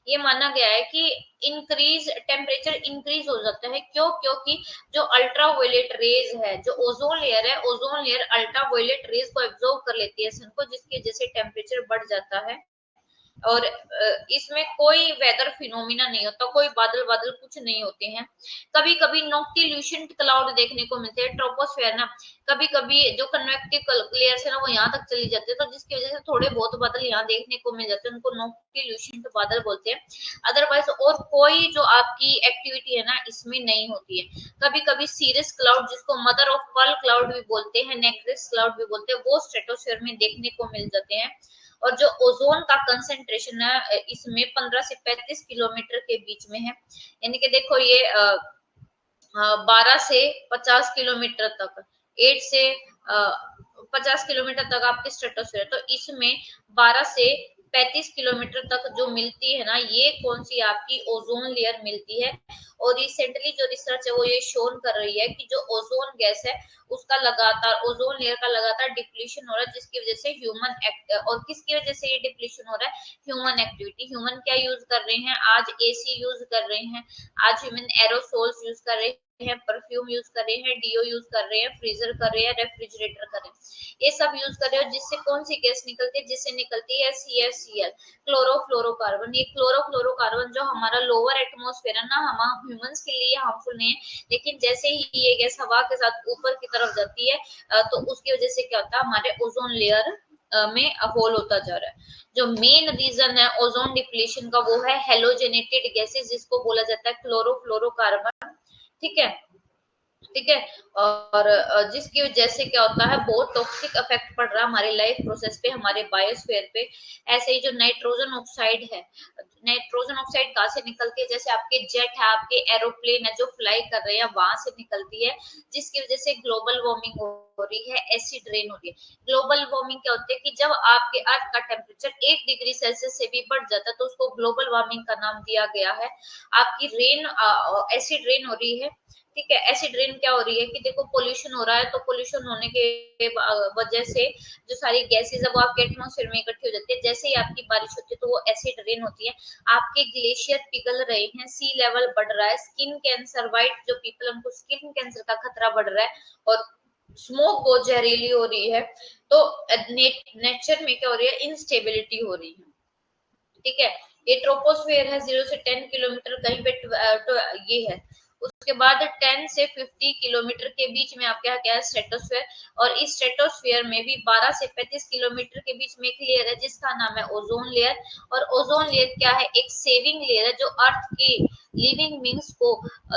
ये माना गया है कि इंक्रीज टेम्परेचर इंक्रीज हो जाता है। क्यों? क्योंकि जो अल्ट्रावायलेट रेज है, जो ओजोन लेयर है, ओजोन लेयर अल्ट्रावायलेट रेज को एब्जॉर्ब कर लेती है सन को, जिसकी वजह से टेम्परेचर बढ़ जाता है। और इसमें कोई वेदर फिनोमिना नहीं होता, कोई बादल बादल कुछ नहीं होते हैं। कभी कभी नॉक्टिल्यूशन क्लाउड देखने को मिलते हैं ट्रोपोस्फेयर ना, कभी कभी जो कन्वेक्टिव लेयर्स है ना वो यहाँ तक चली जाती है, तो जिसकी वजह से थोड़े बहुत बादल यहाँ देखने को मिल जाते हैं, उनको नॉक्टिल्यूशन बादल बोलते हैं। अदरवाइज और कोई जो आपकी एक्टिविटी है ना इसमें नहीं होती है। कभी कभी सीरियस क्लाउड, जिसको मदर ऑफ पर्ल क्लाउड भी बोलते हैं, नेक्रेस क्लाउड भी बोलते हैं, वो स्ट्रेटोस्फेयर में देखने को मिल जाते हैं। और जो ओजोन का कंसेंट्रेशन है इसमें 15 से 35 किलोमीटर के बीच में है। यानी कि देखो ये 12 से 50 किलोमीटर तक, 8 से 50 किलोमीटर तक आपकी स्ट्रेटोस्फीयर है। तो इसमें 12 से 35 किलोमीटर तक जो मिलती है ना, ये कौन सी आपकी ओजोन लेयर मिलती है। और रिसेंटली जो रिसर्च है वो ये शोन कर रही है कि जो ओजोन गैस है उसका लगातार, ओजोन लेयर का लगातार डिप्लीशन हो रहा है, जिसकी वजह से और किसकी वजह से ये डिप्लीशन हो रहा है? Human activity. ह्यूमन क्या यूज कर रहे हैं आज? एसी यूज कर रहे हैं आज, ह्यूमन एरोसोल्स यूज कर रहे हैं, परफ्यूम यूज कर रहे हैं, डीओ यूज कर रहे हैं, फ्रीजर कर रहे हैं, रेफ्रिजरेटर कर रहे हैं, ये सब यूज कर रहे हो। जिससे कौन सी गैस निकलती है? जिससे निकलती है CFCl, क्लोरोफ्लोरोकार्बन। ये क्लोरोफ्लोरोकार्बन जो हमारा लोअर एटमॉस्फेयर है ना, हम ह्यूमंस के लिए हार्मफुल नहीं है, लेकिन जैसे ही ये गैस हवा के साथ ऊपर की तरफ जाती है तो उसकी वजह से क्या होता है? हमारे ओजोन लेयर में होल होता जा रहा है। जो मेन रीजन है ओजोन डिप्लीशन का वो है हेलोजेनेटेड गैसेस, जिसको बोला जाता है क्लोरोफ्लोरोकार्बन। ठीक है, ठीक है। और जिसकी वजह से क्या होता है? बहुत टॉक्सिक इफेक्ट पड़ रहा है हमारे लाइफ प्रोसेस पे, हमारे बायोस्फीयर पे। ऐसे ही जो नाइट्रोजन ऑक्साइड है, नाइट्रोजन ऑक्साइड कहाँ से निकलती है? जैसे आपके जेट है, आपके एरोप्लेन है जो फ्लाई कर रहे हैं, वहां से निकलती है, जिसकी वजह से ग्लोबल वार्मिंग हो रही है, एसिड रेन हो रही है। ग्लोबल वार्मिंग क्या होती है कि जब आपके अर्थ का टेम्परेचर 1 डिग्री सेल्सियस से भी बढ़ जाता है तो उसको ग्लोबल वार्मिंग का नाम दिया गया है। आपकी रेन, एसिड रेन हो रही है। ठीक है, एसिड रेन क्या हो रही है कि देखो पोल्यूशन हो रहा है, तो पोल्यूशन होने के वजह से जो सारी गैसेस है वो आपके एटमॉस्फेयर में इकट्ठी हो जाती है। जैसे ही आपकी बारिश होती है तो वो एसिड रेन होती है, आपके ग्लेशियर पिघल रहे हैं, सी लेवल बढ़ रहा है, स्किन कैंसर, वाइट जो पीपल उनको स्किन कैंसर का खतरा बढ़ रहा है, और स्मोक बहुत जहरीली हो रही है। तो नेचर में क्या हो रही है? इंस्टेबिलिटी हो रही है। ठीक है, ये ट्रोपोस्फेयर है 0 से 10 किलोमीटर, कहीं पे ये है। उसके बाद 10 से 50 किलोमीटर के बीच में आपके यहाँ क्या है? स्ट्रेटोस्फेयर। और इस स्ट्रेटोस्फेयर में भी 12 से 35 किलोमीटर के बीच में एक लेयर है जिसका नाम है ओजोन लेयर। और ओजोन लेयर क्या है? एक सेविंग लेयर है जो अर्थ की लिविंग बींग्स को,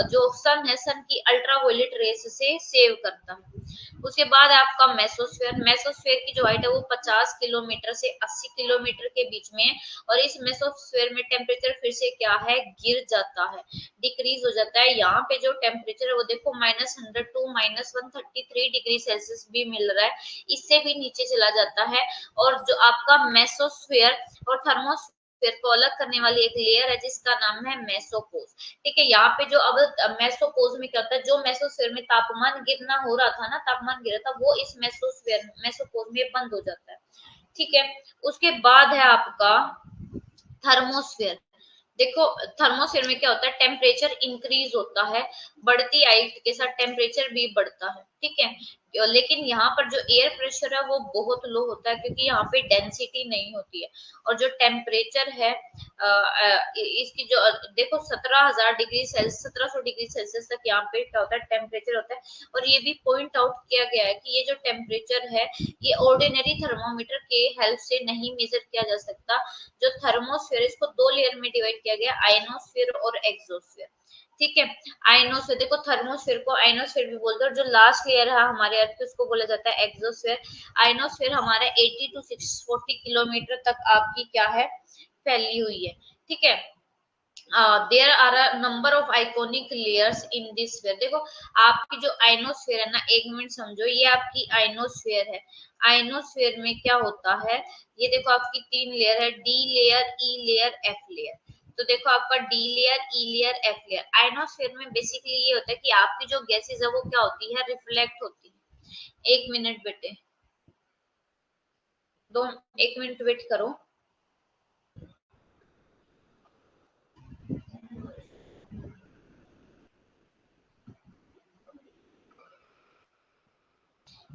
जो सन है, सन की अल्ट्रावायलेट रेस से सेव करता है। उसके बाद आपका मेसोस्फेयर, मेसोस्फेयर की जो हाइट है वो 50 किलोमीटर से 80 किलोमीटर के बीच में है। और इस मेसोस्फेयर में टेम्परेचर फिर से क्या है? गिर जाता है, डिक्रीज हो जाता है। यहाँ पे जो टेम्परेचर है वो देखो -100 टू -133 डिग्री सेल्सियस भी मिल रहा है, इससे भी नीचे चला जाता है। और जो आपका मेसोस्फेयर और थर्मोस्फेयर को अलग करने वाली एक लेयर है जिसका नाम है मेसोपोज। ठीक है, यहाँ पे जो अब मेसोपोज में क्या होता है? जो मेसोस्फेयर में तापमान गिरना हो रहा था ना, तापमान गिरा था, वो इस मेसोपोज में बंद हो जाता है। ठीक है, उसके बाद है आपका थर्मोस्फेयर। देखो थर्मोस्फेयर में क्या होता है? टेम्परेचर इंक्रीज होता है, बढ़ती हाइट के साथ टेम्परेचर भी बढ़ता है। ठीक है, लेकिन यहाँ पर जो एयर प्रेशर है वो बहुत लो होता है, क्योंकि यहाँ पे डेंसिटी नहीं होती है। और जो टेम्परेचर है इसकी जो देखो 17,000 डिग्री सेल्सियस, 1700 डिग्री सेल्सियस तक यहाँ पे क्या होता है? टेम्परेचर होता है। और ये भी पॉइंट आउट किया गया है कि ये जो टेम्परेचर है ये ऑर्डिनरी थर्मोमीटर के हेल्प से नहीं मेजर किया जा सकता। जो थर्मोस्फेयर, इसको दो लेयर में डिवाइड किया गया, आयनोस्फेयर और एक्सोस्फेयर। ठीक है, आयनोस्फेयर, देखो थर्मोस्फेयर को आयनोस्फेयर भी बोलते हैं, और जो लास्ट लेयर है हमारे अर्थ की उसको बोला जाता है एक्सोस्फेयर। आयनोस्फेयर हमारा 80 टू 640 किलोमीटर तक आपकी क्या है? फैली हुई है। ठीक है, there are a number of iconic layers in this sphere. देखो आपकी जो आइनोस्फीयर है ना, एक मिनट समझो, ये आपकी आइनोस्फीयर है। आइनोस्फीयर में क्या होता है? ये देखो आपकी 3 लेयर है, D layer, E layer, F layer. तो देखो आपका D layer, E layer, F layer. Ionosphere में बेसिकली ये होता है कि आपकी जो गैसेस है वो क्या होती है? रिफ्लेक्ट होती है। 1 मिनट बेटे, 1 मिनट वेट करो।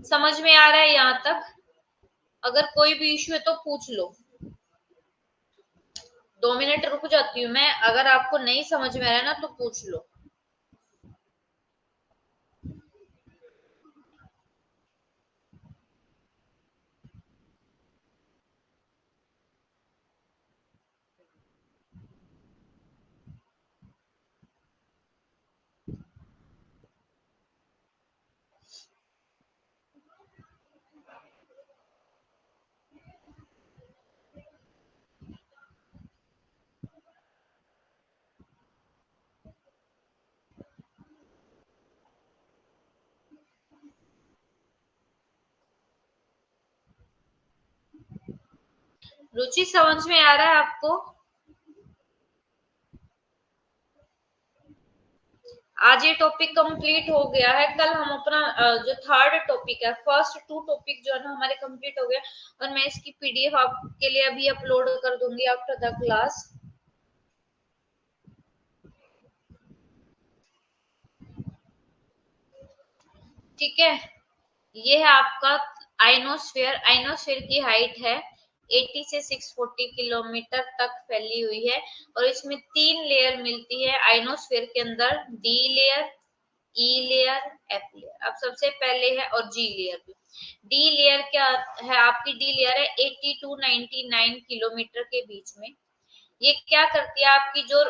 समझ में आ रहा है यहाँ तक? अगर कोई भी इश्यू है तो पूछ लो। 2 मिनट रुक जाती हूँ मैं, अगर आपको नहीं समझ में आ रहा है ना तो पूछ लो। रुचि समझ में आ रहा है आपको? आज ये टॉपिक कंप्लीट हो गया है। कल हम अपना जो थर्ड टॉपिक है, फर्स्ट 2 टॉपिक जो है ना हमारे कंप्लीट हो गए, और मैं इसकी पीडीएफ आपके लिए अभी अपलोड कर दूंगी आफ्टर द क्लास। ठीक है, ये है आपका आइनोस्फेयर। आइनोस्फेयर की हाइट है 80 से 640 किलोमीटर तक फैली हुई है, और इसमें 3 लेयर मिलती है आइनोस्फेयर के अंदर, D layer, E layer, F layer. अब सबसे पहले है और जी लेयर भी। डी लेयर क्या है आपकी? डी लेयर है 80 टू 99 किलोमीटर के बीच में। ये क्या करती है? आपकी जो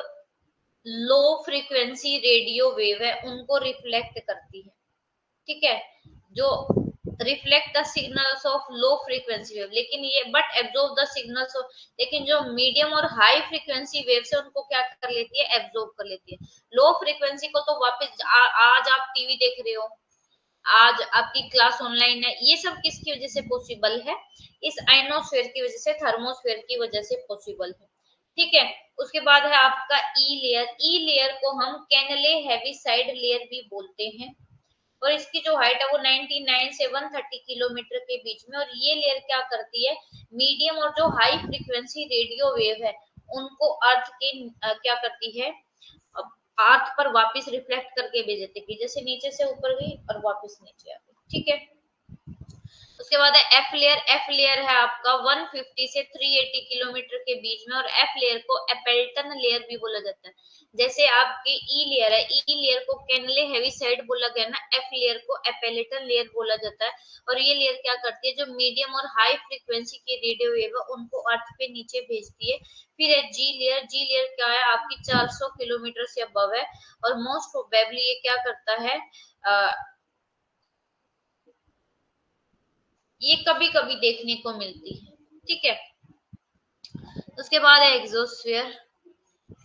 लो फ्रीक्वेंसी रेडियो वेव है उनको रिफ्लेक्ट करती है। ठीक है, जो reflect the signals of low frequency wave, लेकिन ये but absorb the signals of, लेकिन जो मीडियम और हाई फ्रीक्वेंसी वेव से उनको क्या कर लेती है? एब्जॉर्ब कर लेती है। लो फ्रीक्वेंसी को तो वापस आज आप टीवी देख रहे हो, आज आपकी क्लास ऑनलाइन है, ये सब किसकी वजह से पॉसिबल है? इस आइनोस्फेयर की वजह से, थर्मोस्फेयर की वजह से पॉसिबल है। ठीक है, उसके बाद है आपका ई लेयर। ई लेयर को हम कैनले हेविसाइड लेयर भी बोलते हैं, और इसकी जो हाइट है वो 99 से 130 किलोमीटर के बीच में। और ये लेयर क्या करती है? मीडियम और जो हाई फ्रीक्वेंसी रेडियो वेव है उनको अर्थ के क्या करती है? अर्थ पर वापस रिफ्लेक्ट करके भेज देती है, जैसे नीचे से ऊपर गई और वापस नीचे आ गई। ठीक है, उसके बाद है एफ लेयर। एफ लेयर है आपका 150 से 380 किलोमीटर के बीच में, और एफ लेयर को एपेल्टन लेयर भी बोला जाता है। जैसे आपकी ई लेयर है, ई लेयर को कैनले हेविसाइड बोला गया ना, एफ लेयर को एपेल्टन लेयर बोला जाता है। और ये लेयर क्या करती है? जो मीडियम और हाई फ्रीक्वेंसी की रेडियो वेव है उनको अर्थ पे नीचे भेजती है। फिर है जी लेयर। जी लेयर क्या है? आपकी 400 किलोमीटर से अबव है, और मोस्ट प्रोबेबली ये क्या करता है? ये कभी कभी देखने को मिलती है। ठीक है, उसके बाद है एग्जोस्फेयर।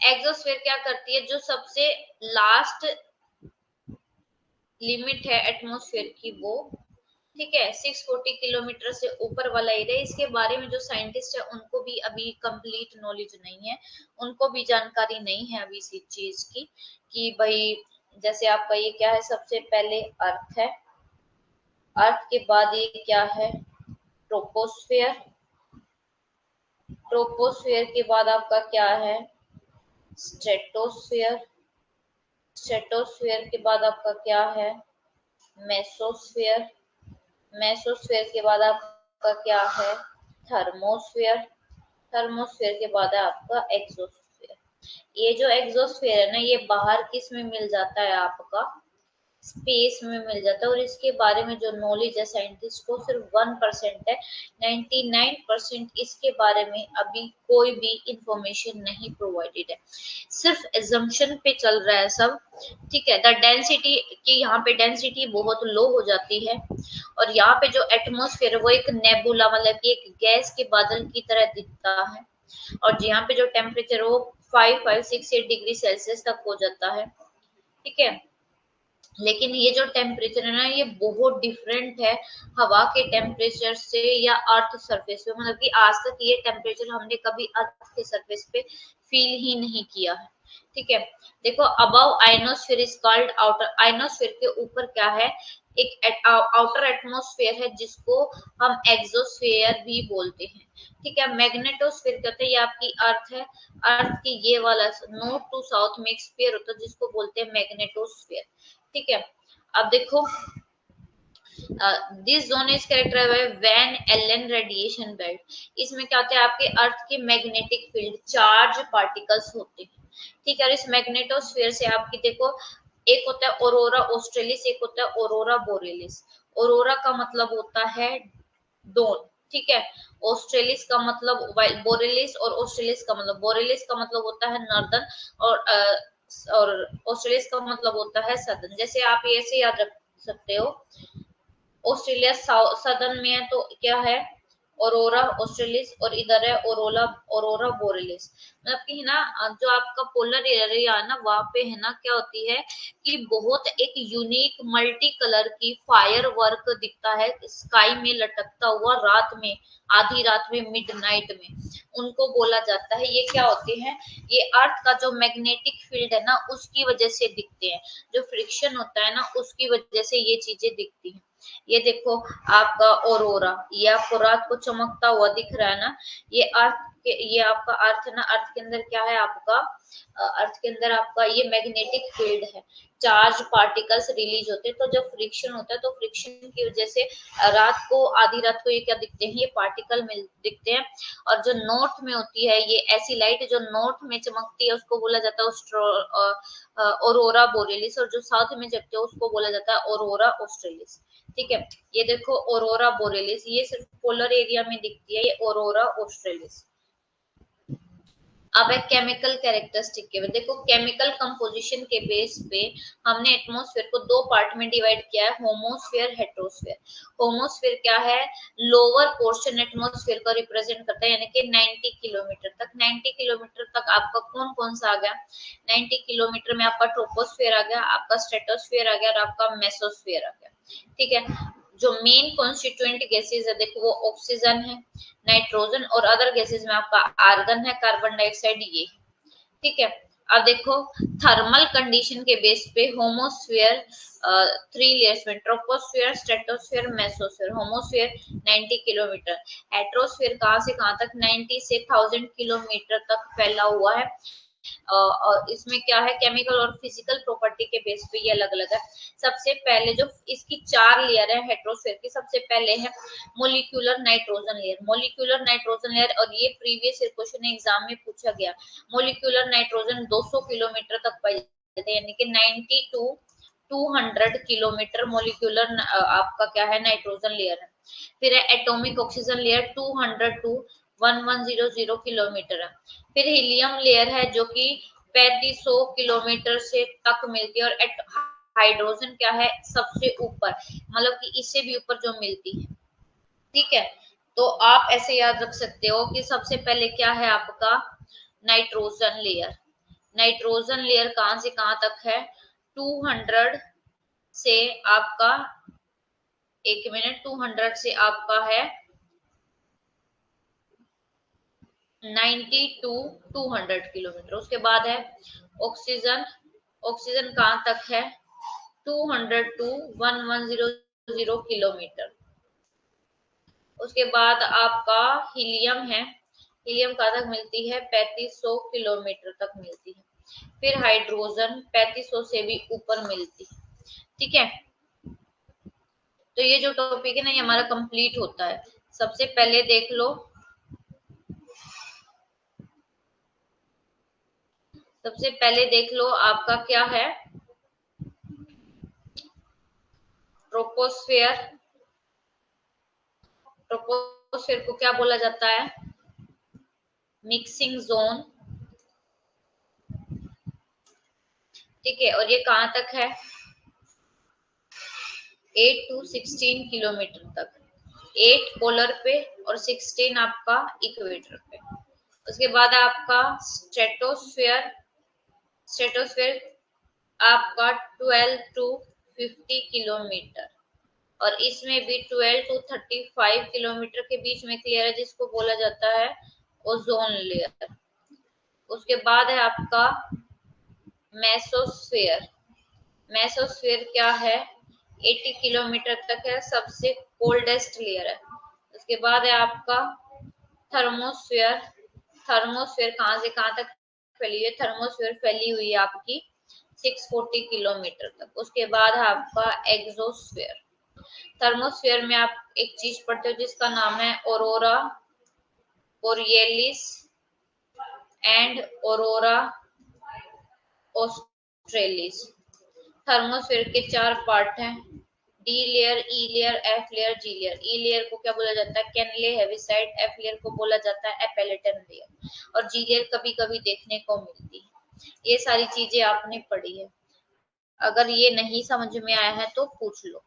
एग्जोस्फेयर क्या करती है? जो सबसे लास्ट लिमिट है एटमॉस्फेयर की वो, ठीक है, 640 किलोमीटर से ऊपर वाला एरिया। इसके बारे में जो साइंटिस्ट है उनको भी अभी कंप्लीट नॉलेज नहीं है, उनको भी जानकारी नहीं है अभी इसी चीज की, कि भाई जैसे आपका ये क्या है? सबसे पहले अर्थ है, अर्थ के बाद ये क्या है? ट्रोपोस्फेयर। ट्रोपोस्फेयर के बाद आपका क्या है? स्ट्रेटोस्फेयर। स्ट्रेटोस्फेयर के बाद आपका क्या है? मेसोस्फेयर। मेसोस्फेयर के बाद आपका क्या है? थर्मोस्फेयर। थर्मोस्फेयर के बाद है आपका एक्सोस्फेयर। ये जो एक्सोस्फेयर है ना, ये बाहर किस में मिल जाता है? आपका स्पेस में मिल जाता है, और इसके बारे में जो नॉलेज है साइंटिस्ट को सिर्फ 1% है। 99% इसके बारे में अभी कोई भी इंफॉर्मेशन नहीं प्रोवाइडेड है, सिर्फ एजम्पशन पे चल रहा है सब। ठीक है, द डेंसिटी की यहाँ पे डेंसिटी बहुत लो हो जाती है, और यहाँ पे जो एटमॉस्फेयर है वो एक नेबुला, मतलब कि एक गैस के बादल की तरह दिखता है, और यहाँ पे जो टेम्परेचर वो 5-6 डिग्री सेल्सियस तक हो जाता है। ठीक है, लेकिन ये जो टेम्परेचर है ना, ये बहुत डिफरेंट है हवा के टेम्परेचर से या अर्थ सरफेस पे, मतलब कि आज तक ये टेम्परेचर हमने कभी अर्थ के सरफेस पे फील ही नहीं किया है। ठीक है, देखो, above ionosphere is called outer. Ionosphere के ऊपर क्या है? एक आउटर एटमॉस्फेयर है जिसको हम एक्सोस्फेयर भी बोलते हैं। ठीक है, मैग्नेटोस्फेयर कहते हैं ये आपकी अर्थ है, अर्थ की ये वाला नॉर्थ टू साउथ में एक स्फीयर होता है जिसको बोलते हैं मैग्नेटोस्फेयर। ठीक है, अब देखो this zone is characterised by Van Allen radiation belt. इसमें क्या होता है, आपके अर्थ के मैग्नेटिक फील्ड चार्ज पार्टिकल्स होते हैं। ठीक है, और इस मैग्नेटोस्फीयर से आपकी देखो एक होता है ऑरोरा ऑस्ट्रेलिस, एक होता है ऑरोरा बोरेलिस। ऑरोरा का मतलब होता है डोन, ठीक है। ऑस्ट्रेलिस का मतलब बोरेलिस, और ऑस्ट्रेलिस का मतलब बोरेलिस का मतलब होता है नॉर्दर्न, और ऑस्ट्रेलिस का मतलब होता है सदर्न। जैसे आप ऐसे याद रख सकते हो, ऑस्ट्रेलिया सदर्न में है तो क्या है, औरोरा ऑस्ट्रेलिस, और इधर है औरोला औरोरा बोरेलिस। मतलब कि ना जो आपका पोलर एरिया है ना, वहां पे है ना क्या होती है कि बहुत एक यूनिक मल्टी कलर की फायर वर्क दिखता है स्काई में लटकता हुआ रात में, आधी रात में, मिडनाइट में, उनको बोला जाता है। ये क्या होते हैं, ये अर्थ का जो मैग्नेटिक फील्ड है ना उसकी वजह से दिखते हैं, जो फ्रिक्शन होता है ना उसकी वजह से ये चीजें दिखती हैं। ये देखो आपका ऑरोरा, ये आपको रात को चमकता हुआ दिख रहा है ना, ये अर्थ के, ये आपका अर्थ है ना, अर्थ के अंदर क्या है आपका, अर्थ के अंदर आपका ये मैग्नेटिक फील्ड है, चार्ज पार्टिकल्स रिलीज होते हैं। तो जब फ्रिक्शन होता है तो फ्रिक्शन की वजह से रात को, आधी रात को ये क्या दिखते हैं, ये पार्टिकल मिल दिखते हैं। और जो नॉर्थ में होती है ये ऐसी लाइट जो नॉर्थ में चमकती है उसको बोला जाता है ऑरोरा बोरेलिस, और जो साउथ में जगते हैं उसको बोला जाता है ऑरोरा ऑस्ट्रेलिस। ठीक है, ये देखो ऑरोरा बोरेलिस, ये सिर्फ पोलर एरिया में दिखती है, ये ऑरोरा ऑस्ट्रेलिस। अब एक केमिकल कैरेक्टरिस्टिक के देखो, केमिकल कंपोजिशन के बेस पे हमने एटमॉस्फेयर को दो पार्ट में डिवाइड किया है, होमोस्फेयर, हेट्रोस्फेयर। होमोस्फेयर क्या है, लोअर पोर्शन एटमॉस्फेयर को रिप्रेजेंट करता है, यानी कि 90 किलोमीटर तक। 90 किलोमीटर तक आपका कौन कौन सा आ गया, 90 किलोमीटर में आपका ट्रोपोस्फेयर आ गया, आपका स्ट्रेटोस्फेयर आ गया, और आपका मेसोस्फेयर आ गया। ठीक है, जो मेन कॉन्स्टिट्यूएंट गैसेज है देखो वो ऑक्सीजन है, नाइट्रोजन, और अदर गैसेज में आपका आर्गन है, कार्बन डाइऑक्साइड, ये। ठीक है, अब देखो थर्मल कंडीशन के बेस पे होमोस्फेयर थ्री लेयर्स में, troposphere, stratosphere, mesosphere. Homosphere 90 kilometre, heterosphere कहां से कहां तक, 90 से 1000 किलोमीटर तक फैला हुआ है। और इसमें क्या है, केमिकल और फिजिकल प्रॉपर्टी के बेस पे ये अलग अलग है। सबसे पहले जो इसकी चार लेयर है हेट्रोस्फेयर की, सबसे पहले है molecular nitrogen layer. Molecular nitrogen layer, और ये प्रीवियस क्वेश्चन एग्जाम में पूछा गया, मोलिकुलर नाइट्रोजन 200 किलोमीटर तक पाई जाते हैं, यानी कि 90 टू 200 किलोमीटर मोलिकुलर आपका क्या है, नाइट्रोजन लेयर है। फिर है atomic oxygen layer, 200 to 1100 kilometre है। फिर हीलियम लेयर है जो कि 3500 किलोमीटर से तक मिलती है, और हाइड्रोजन क्या है सबसे ऊपर, मतलब कि इससे भी ऊपर जो मिलती है। ठीक है, तो आप ऐसे याद रख सकते हो कि सबसे पहले क्या है आपका, नाइट्रोजन लेयर। नाइट्रोजन लेयर कहां से कहां तक है, 200 से आपका, एक मिनट, 200 से आपका है 90 टू 200 किलोमीटर। उसके बाद है ऑक्सीजन, ऑक्सीजन कहां तक है, 200 टू 1100 किलोमीटर। उसके बाद आपका हीलियम है, हीलियम कहां तक मिलती है, 3500 किलोमीटर तक मिलती है। फिर हाइड्रोजन 3500 से भी ऊपर मिलती है। ठीक है, तो ये जो टॉपिक है ना ये हमारा कंप्लीट होता है। सबसे पहले देख लो, सबसे पहले देख लो आपका क्या है, ट्रोपोस्फेयर। ट्रोपोस्फेयर को क्या बोला जाता है, मिक्सिंग जोन। ठीक है, और ये कहां तक है, 8 टू 16 किलोमीटर तक, 8 पोलर पे और 16 आपका इक्वेटर पे। उसके बाद आपका स्ट्रेटोस्फेयर, स्ट्रेटोस्फेयर आपका 12 टू 50 किलोमीटर, और इसमें भी 12 टू 35 किलोमीटर के बीच में क्लियर है, जिसको बोला जाता है ओजोन लेयर। उसके बाद है आपका मेसोस्फेयर। मेसोस्फेयर क्या है, 80 किलोमीटर तक है, सबसे कोल्डेस्ट लेयर है। उसके बाद है आपका थर्मोस्फेयर। थर्मोस्फेयर कहाँ से कहाँ तक फैली हुई है? थर्मोस्फेयर फैली हुई है आपकी 640 किलोमीटर तक। उसके बाद है आपका एक्सोस्फेयर। थर्मोस्फेयर में आप एक चीज पढ़ते हो जिसका नाम है aurora borealis and aurora australis. Thermosphere के 4 पार्ट हैं, D layer, E layer, F layer, G layer. E layer को क्या बोला जाता है? कैनले हेविसाइड। एफ लेयर को बोला जाता है एपेलेटन लेयर, और जी लेयर कभी कभी देखने को मिलती है। ये सारी चीजें आपने पढ़ी है, अगर ये नहीं समझ में आया है तो पूछ लो,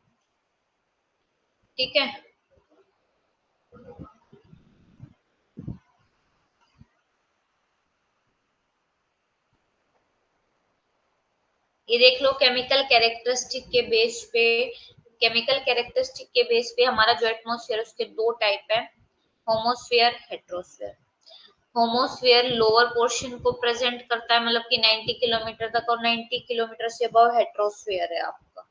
ठीक है। ये देख लो, केमिकल कैरेक्टरिस्टिक के बेस पे, केमिकल कैरेक्टरिस्टिक के बेस पे हमारा जो एटमॉस्फेयर उसके 2 टाइप है, होमोस्फेयर, हेट्रोस्फेयर। होमोस्फेयर लोअर पोर्शन को प्रेजेंट करता है, मतलब कि 90 किलोमीटर तक, और 90 किलोमीटर से अबव हेट्रोस्फेयर है आपका।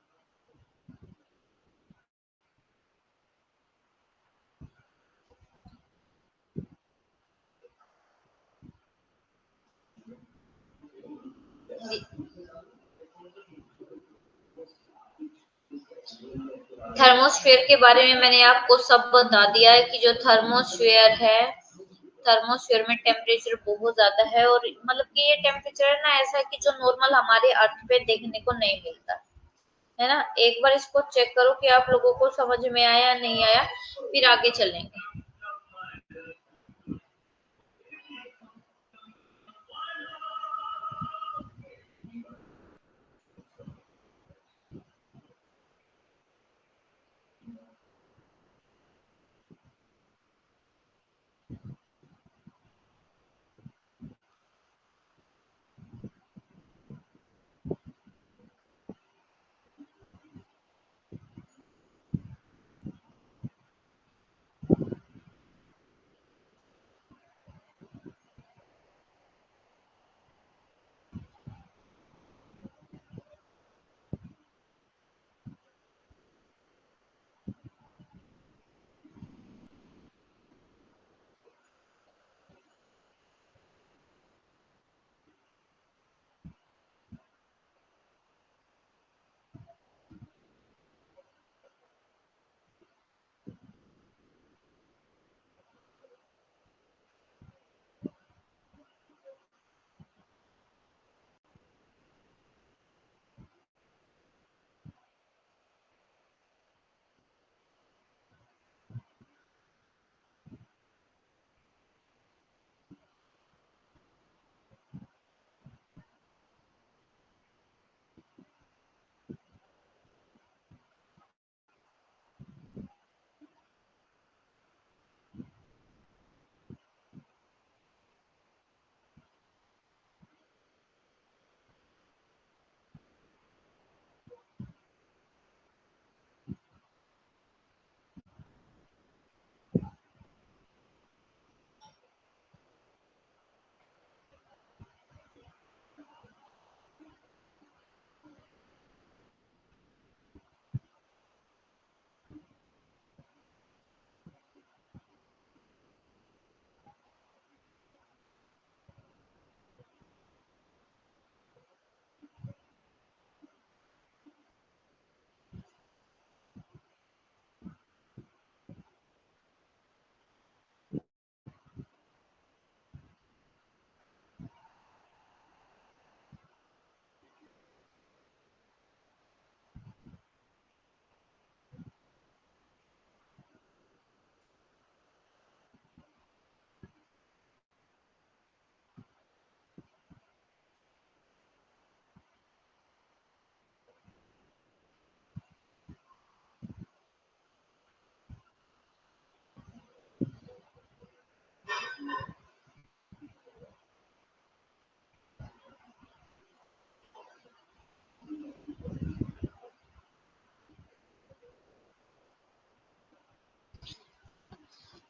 थर्मोस्फेयर के बारे में मैंने आपको सब बता दिया है कि जो थर्मोस्फेयर है, थर्मोस्फेयर में टेम्परेचर बहुत ज्यादा है, और मतलब कि ये टेम्परेचर है ना ऐसा है कि जो नॉर्मल हमारे अर्थ पे देखने को नहीं मिलता है ना। एक बार इसको चेक करो कि आप लोगों को समझ में आया या नहीं आया, फिर आगे चलेंगे।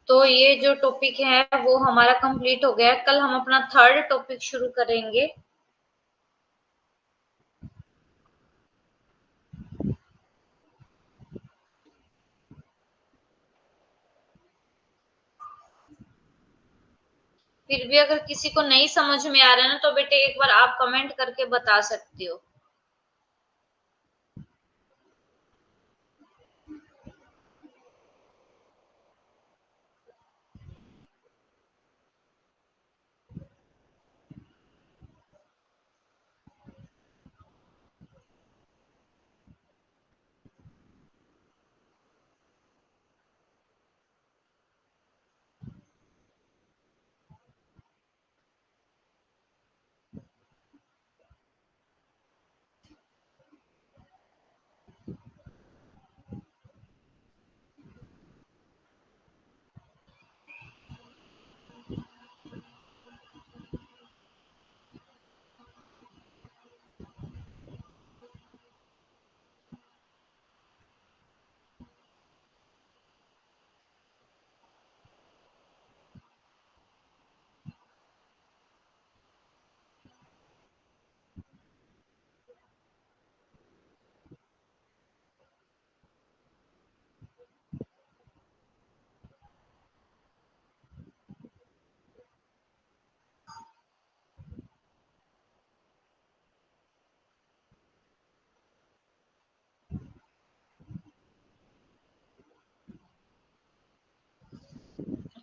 तो ये जो टॉपिक है वो हमारा कंप्लीट हो गया। कल हम अपना 3rd टॉपिक शुरू करेंगे। फिर भी अगर किसी को नहीं समझ में आ रहा है ना, तो बेटे एक बार आप कमेंट करके बता सकती हो।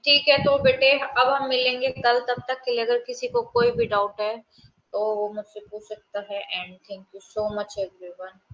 ठीक है, तो बेटे अब हम मिलेंगे कल, तब तक के लिए अगर किसी को कोई भी डाउट है तो वो मुझसे पूछ सकता है। And thank you so much everyone.